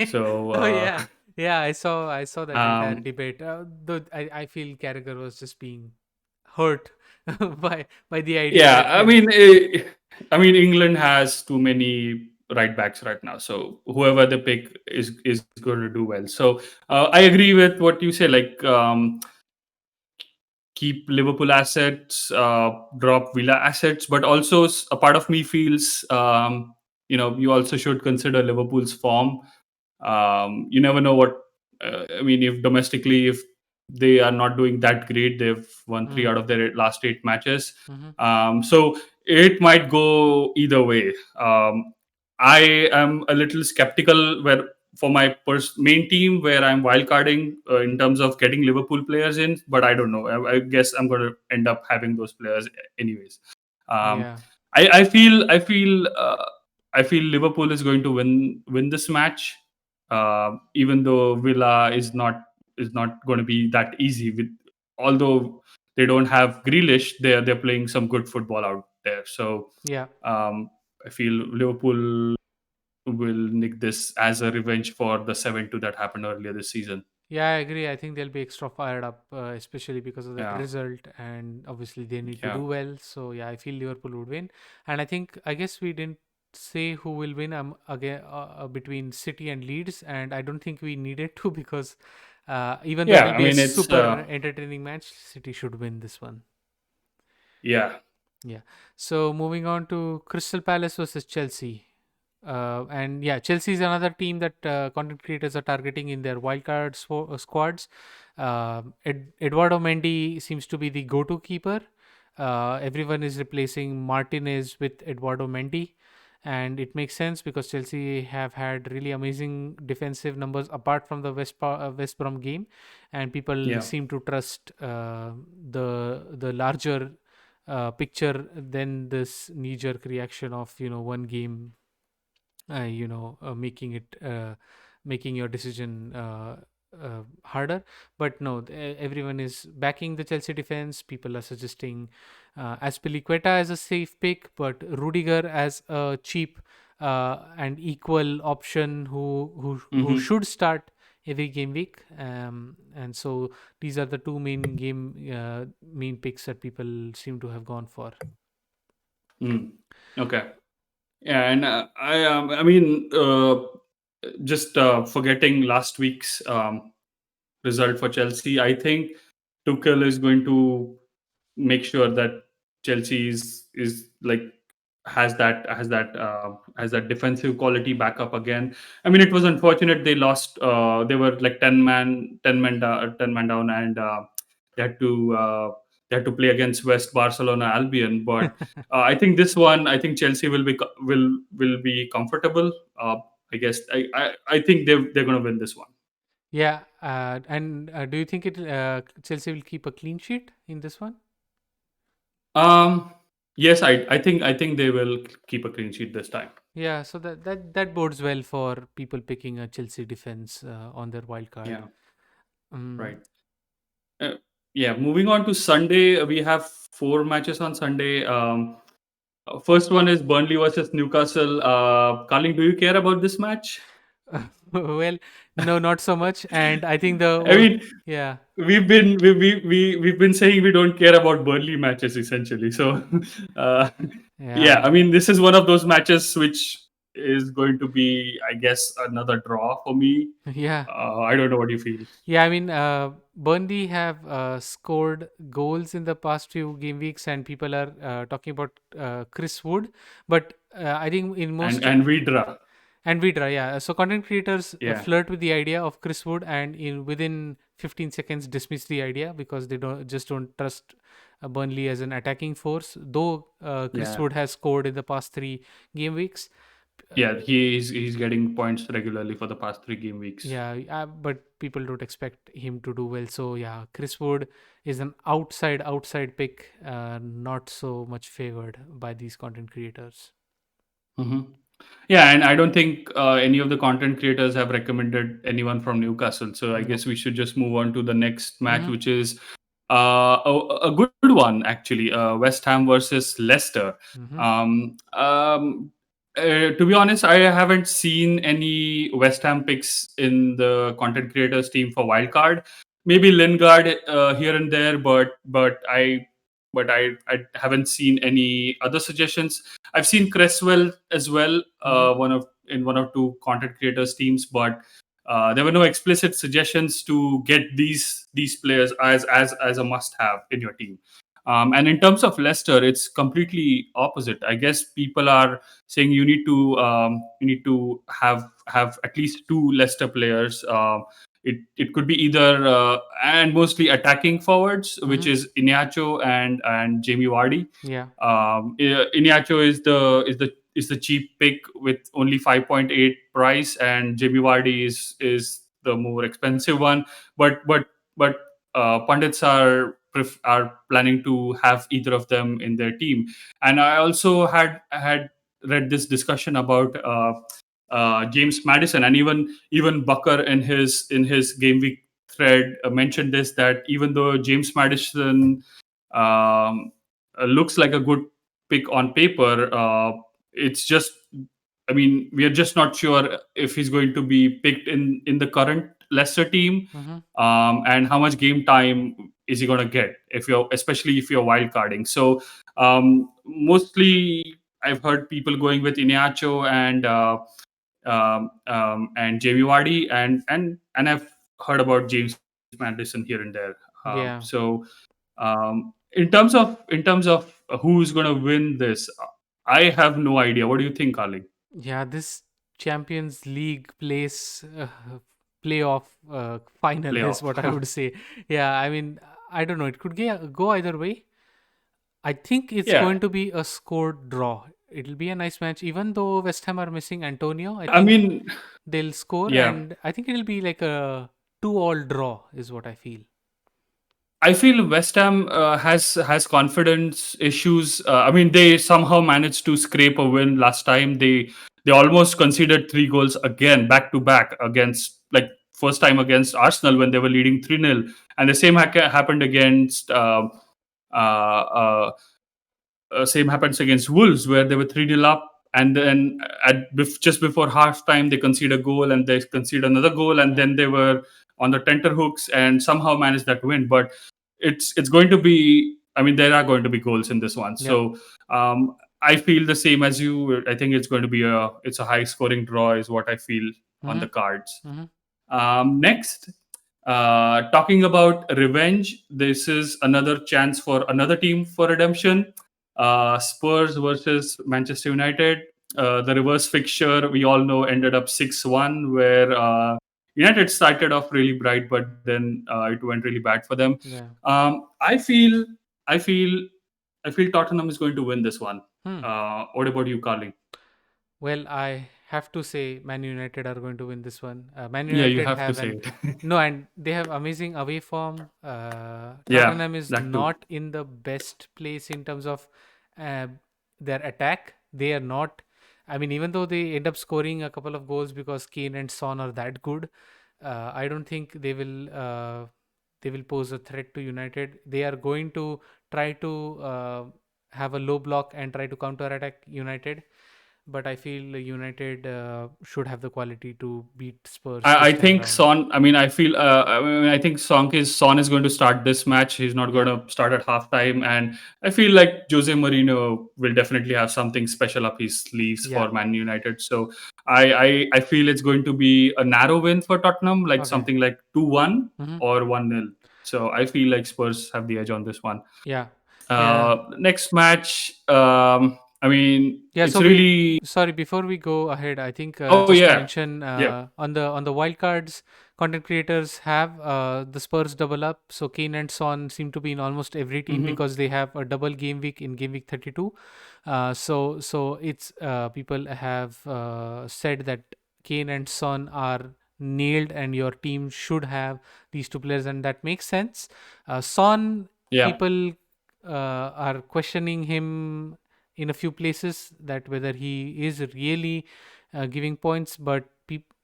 So, Oh yeah, yeah. I saw that entire um, debate. Though I feel Carragher was just being hurt by the idea yeah, that him. I mean, England has too many right backs right now. So whoever they pick is going to do well. So I agree with what you say. Like, keep Liverpool assets, drop Villa assets, but also a part of me feels, you also should consider Liverpool's form. You never know what, I mean, if domestically, if they are not doing that great, they've won three Mm, out of their last eight matches. mm-hmm. So it might go either way. I am a little skeptical where for my main team where I'm wildcarding in terms of getting Liverpool players in, but I don't know. I guess I'm going to end up having those players anyways. Um, Yeah, I feel Liverpool is going to win this match, even though Villa is not going to be that easy. With although they don't have Grealish, they're playing some good football out there. So yeah. um, I feel Liverpool will nick this as a revenge for the 7-2 that happened earlier this season. Yeah, I agree. I think they'll be extra fired up, especially because of that Yeah, result, and obviously they need to yeah, do well. So yeah, I feel Liverpool would win, and I guess we didn't say who will win. Again between City and Leeds, and I don't think we needed to because even though yeah. it'll I be a mean, it's super entertaining match, City should win this one. yeah, Yeah. So moving on to Crystal Palace versus Chelsea. And yeah, Chelsea is another team that content creators are targeting in their wildcard squads. Eduardo Mendy seems to be the go-to keeper. Everyone is replacing Martinez with Eduardo Mendy, and it makes sense because Chelsea have had really amazing defensive numbers apart from the West Brom game, and people yeah. seem to trust the larger picture than this knee-jerk reaction of one game making it making your decision harder. But no, everyone is backing the Chelsea defense. People are suggesting Aspilicueta as a safe pick, but Rudiger as a cheap and equal option who Hmm. should start every game week. And so these are the two main picks that people seem to have gone for. Mm. Okay. Yeah, and I mean, just forgetting last week's result for Chelsea, I think Tuchel is going to make sure that Chelsea is like has that defensive quality back up again. I mean, it was unfortunate they lost. They were like 10 man down, and they had to uh, they had to play against West Barcelona Albion. But I think this one, I think Chelsea will be comfortable. I guess I think they're going to win this one. Yeah, and do you think Chelsea will keep a clean sheet in this one? Um, yes, I think they will keep a clean sheet this time. Yeah, so that bodes well for people picking a Chelsea defense on their wild card. Yeah, Um, right. Uh, yeah, moving on to Sunday, we have four matches on Sunday. First one is Burnley versus Newcastle. Carling, do you care about this match? well, no, not so much. And I think the I mean, yeah, we've been saying we don't care about Burnley matches essentially. So, uh, yeah, yeah, I mean, this is one of those matches which is going to be, I guess, another draw for me. yeah. I don't know what you feel. Yeah, I mean, Burnley have scored goals in the past few game weeks, and people are talking about Chris Wood. But I think in most And Vidra, And Vidra, yeah. So content creators yeah, flirt with the idea of Chris Wood, and within 15 seconds dismiss the idea because they don't trust Burnley as an attacking force. Though Chris yeah. Wood has scored in the past 3 game weeks, uh, Yeah, he's getting points regularly for the past three game weeks. yeah, but people don't expect him to do well. So yeah, Chris Wood is an outside pick, not so much favored by these content creators. Hmm. Yeah, and I don't think any of the content creators have recommended anyone from Newcastle. So I Nope. guess we should just move on to the next match, Mm-hmm. which is a good one actually. West Ham versus Leicester. Mm-hmm. Um, um, to be honest, I haven't seen any West Ham picks in the content creators team for wildcard. Maybe Lingard here and there, but I haven't seen any other suggestions. I've seen Cresswell as well, Mm-hmm. one of two content creators teams, but there were no explicit suggestions to get these players as a must have in your team. And in terms of Leicester, it's completely opposite. I guess people are saying you need to have at least two Leicester players. It could be either and mostly attacking forwards, which Mm-hmm. is Iñárritu and Jamie Vardy. Yeah. Iñárritu is the cheap pick with only 5.8 price, and Jamie Vardy is the more expensive one. But pundits are planning to have either of them in their team. And I also had read this discussion about James Madison, and even Bucker in his game week thread mentioned this, that even though James Madison um, looks like a good pick on paper, it's just, I mean, we are just not sure if he's going to be picked in the current Leicester team, Mm-hmm. and how much game time is he going to get if you're, especially if you're wild carding. So mostly I've heard people going with Iñárritu and Jamie Vardy, and I've heard about James Madison here and there. Yeah. So in terms of who's going to win this, I have no idea. What do you think, Ali? Yeah, this Champions League playoff final is Playoff. what I would say. Yeah, I mean, I don't know. It could go either way. I think it's Yeah, going to be a scored draw. It'll be a nice match, even though West Ham are missing Antonio. I I think mean, they'll score, yeah. and I think it'll be like a 2-all draw, is what I feel. I feel West Ham has confidence issues. I mean, they somehow managed to scrape a win last time. They almost conceded three goals again, back to back, against, like, first time against Arsenal when they were leading 3-0, and the same happened against uh, same happens against Wolves, where they were 3-0 up, and then just before halftime they concede a goal and they concede another goal, and Yeah. then they were on the tenterhooks and somehow managed that win. But it's going to be, I mean, there are going to be goals in this one. Yep. So I feel the same as you. I think it's going to be a high scoring draw is what I feel on the Mm-hmm. cards. Mm-hmm. Next, talking about revenge, this is another chance for another team for redemption. Spurs versus Manchester United. The reverse fixture, we all know, ended up 6-1, where United started off really bright, but then it went really bad for them. Yeah. Um, I feel, I feel, I feel Tottenham is going to win this one. Hmm. What about you, Carly? Well, I have to say Man United are going to win this one. Man Yeah, you United have to have say an it. no, and they have amazing away form. Yeah, Tottenham is that too. not in the best place in terms of uh, their attack. They are not. I mean, even though they end up scoring a couple of goals because Kane and Son are that good, I don't think they will pose a threat to United. They are going to try to have a low block and try to counter attack United, but I feel United should have the quality to beat Spurs I this time think around. Son. I mean, I think Son is going to start this match. He's not going Yeah, to start at halftime, and I feel like Jose Mourinho will definitely have something special up his sleeves yeah. for Man United. So I feel it's going to be a narrow win for Tottenham, like Okay. something like 2-1 Hmm. or 1-0. So I feel like Spurs have the edge on this one. Yeah, yeah, Next match. I mean, yeah. it's So we really. sorry before we go ahead. I think Oh just to yeah, mention yeah. on the wildcards, content creators have the Spurs double up. So Kane and Son seem to be in almost every team Hmm. because they have a double game week in game week 32. So it's people have said that Kane and Son are nailed, and your team should have these two players, and that makes sense. Son, Yeah. people are questioning him in a few places that whether he is really giving points, but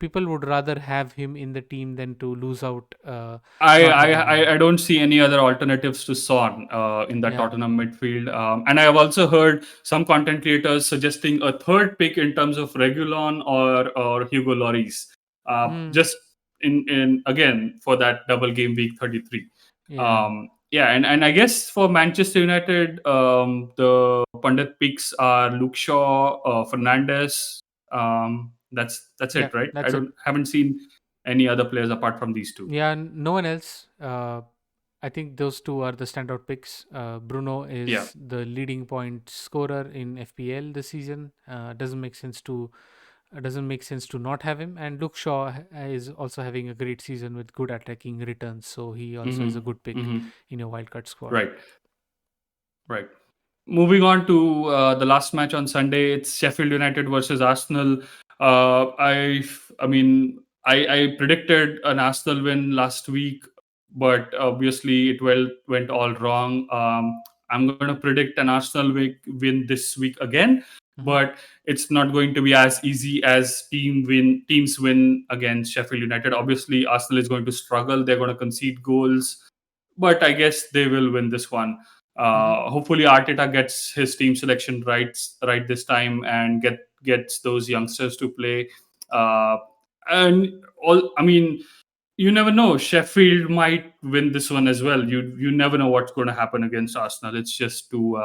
people would rather have him in the team than to lose out I, not I having him. I don't see any other alternatives to Son in the Yeah. Tottenham midfield. And I have also heard some content creators suggesting a third pick in terms of Regulon or Hugo Lloris. Mm, Just in again for that double game week 33. yeah. Yeah, and I guess for Manchester United, the pundit picks are Luke Shaw, Fernandez. That's Yeah. it, right? I That's it. don't haven't seen any other players apart from these two. Yeah. No one else. I think those two are the standout picks. Bruno Yeah. is the leading point scorer in FPL this season. Doesn't make sense to not have him. And Luke Shaw is also having a great season with good attacking returns, so he also is a Mm-hmm. good pick Mm-hmm. in your wildcard squad. Right. Right. Moving on to the last match on Sunday, it's Sheffield United versus Arsenal. I mean, I predicted an Arsenal win last week, but obviously went all wrong. I'm going to predict an Arsenal win this week again, Hmm. but it's not going to be as easy as teams win against Sheffield United. Obviously, Arsenal is going to struggle. They're going to concede goals, but I guess they will win this one. Hmm. Hopefully, Arteta gets his team selection right this time and gets those youngsters to play. Uh, and all, I mean, you never know. Sheffield might win this one as well. You never know what's going to happen against Arsenal. It's just too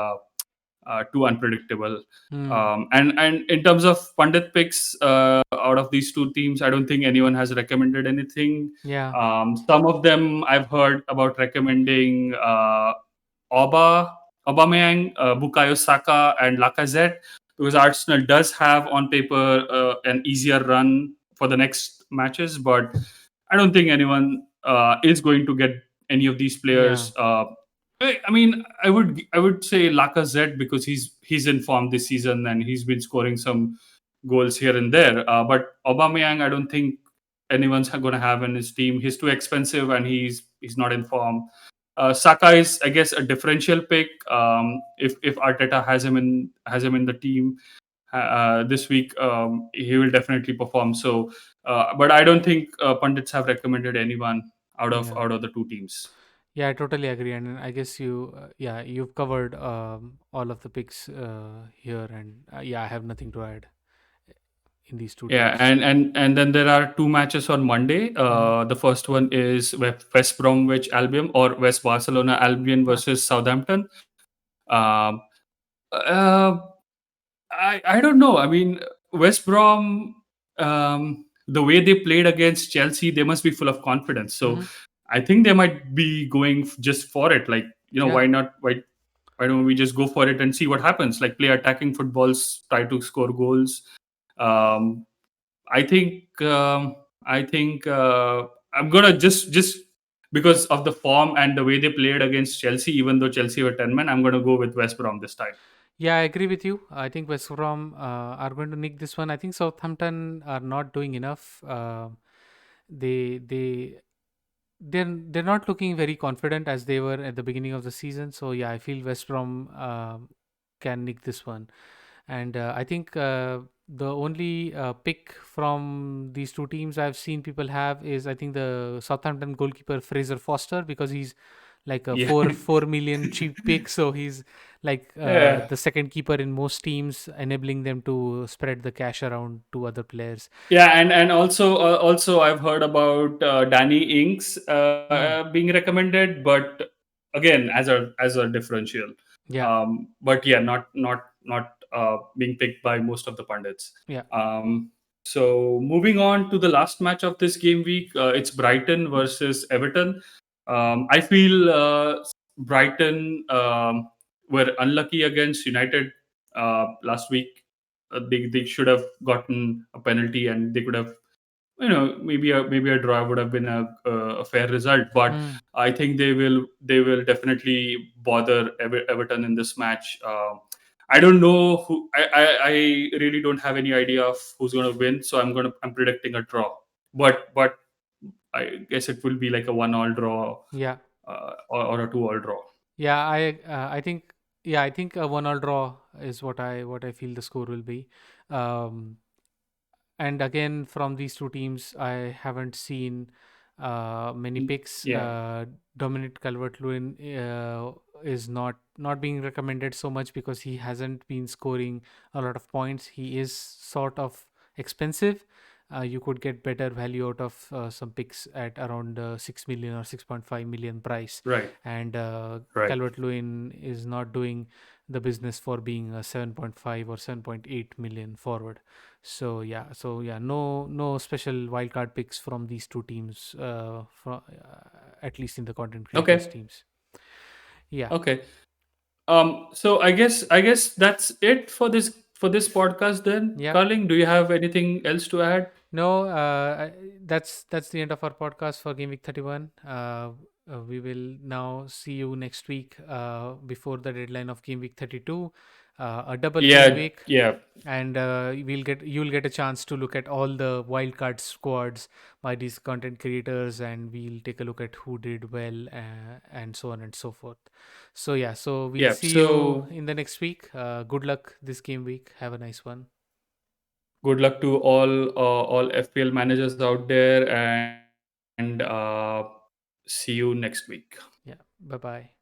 unpredictable. Hmm. And in terms of pundit picks, out of these two teams, I don't think anyone has recommended anything. Yeah. Some of them I've heard about recommending Oba, Aubameyang, Bukayo Saka, and Lacazette, because Arsenal does have on paper an easier run for the next matches, but I don't think anyone is going to get any of these Yeah. players. I mean, I would say Lacazette because he's in form this season and he's been scoring some goals here and there. But Aubameyang, I don't think anyone's going to have in his team. He's too expensive and he's not in form. Saka is, I guess, a differential pick. If Arteta has him in the team this week, he will definitely perform. So, but I don't think pundits have recommended anyone out of Yeah. out of the two teams. Yeah, I totally agree, and I guess you've covered all of the picks here, and yeah, I have nothing to add in these two Yeah, teams. and then there are two matches on Monday. Hmm. The first one is West Bromwich Albion or West Barcelona Albion versus Southampton. Um, uh, I don't know. I mean, West Brom, the way they played against Chelsea, they must be full of confidence. So Hmm. I think they might be going just for it. Like, Yeah. why not? Why don't we just go for it and see what happens? Like, play attacking footballs, try to score goals. Um, I think I think I'm gonna just because of the form and the way they played against Chelsea, even though Chelsea were 10 men, I'm gonna go with West Brom this time. Yeah, I agree with you. I think West Brom are going to nick this one. I think Southampton are not doing enough. They they they're not looking very confident as they were at the beginning of the season. So yeah, I feel West Brom can nick this one. And I think the only pick from these two teams I've seen people have is I think the Southampton goalkeeper Fraser Foster, because he's like a Yeah. 4 million cheap pick, so he's like Yeah. the second keeper in most teams, enabling them to spread the cash around to other players. Yeah, and also I've heard about Danny Inks Hmm. being recommended, but again as a differential. Yeah. But yeah, not being picked by most of the pundits. Yeah. So moving on to the last match of this game week, it's Brighton versus Everton. I feel Brighton were unlucky against United last week. They should have gotten a penalty and they could have, maybe a draw would have been a fair result. But Hmm. I think they will definitely bother Everton in this match. I don't know who. I really don't have any idea of who's going to win. So I'm predicting a draw. But I guess it will be like a 1-all draw, Yeah. or a 2-all draw. Yeah, I think I think a 1-all draw is what I feel the score will be. Um, and again, from these two teams, I haven't seen many picks. Yeah. Dominic Calvert-Lewin is not being recommended so much because he hasn't been scoring a lot of points. He is sort of expensive. You could get better value out of some picks at around 6 million or 6.5 million price, Right. and Right. Calvert-Lewin is not doing the business for being a 7.5 or 7.8 million forward. So yeah, no special wildcard picks from these two teams, at least in the content creators Okay. teams. Yeah, Okay. So I guess that's it for this podcast then. yeah. Carling, do you have anything else to add? No, that's the end of our podcast for Game Week 31. We will now see you next week before the deadline of Game Week 32, a double game Yeah, week, yeah, and you'll get a chance to look at all the wildcard squads by these content creators, and we'll take a look at who did well, and so on and so forth. So yeah, so we'll yeah. see you So in the next week. Good luck this game week. Have a nice one. good luck to all FPL managers out there, and see you next week. Yeah, bye bye.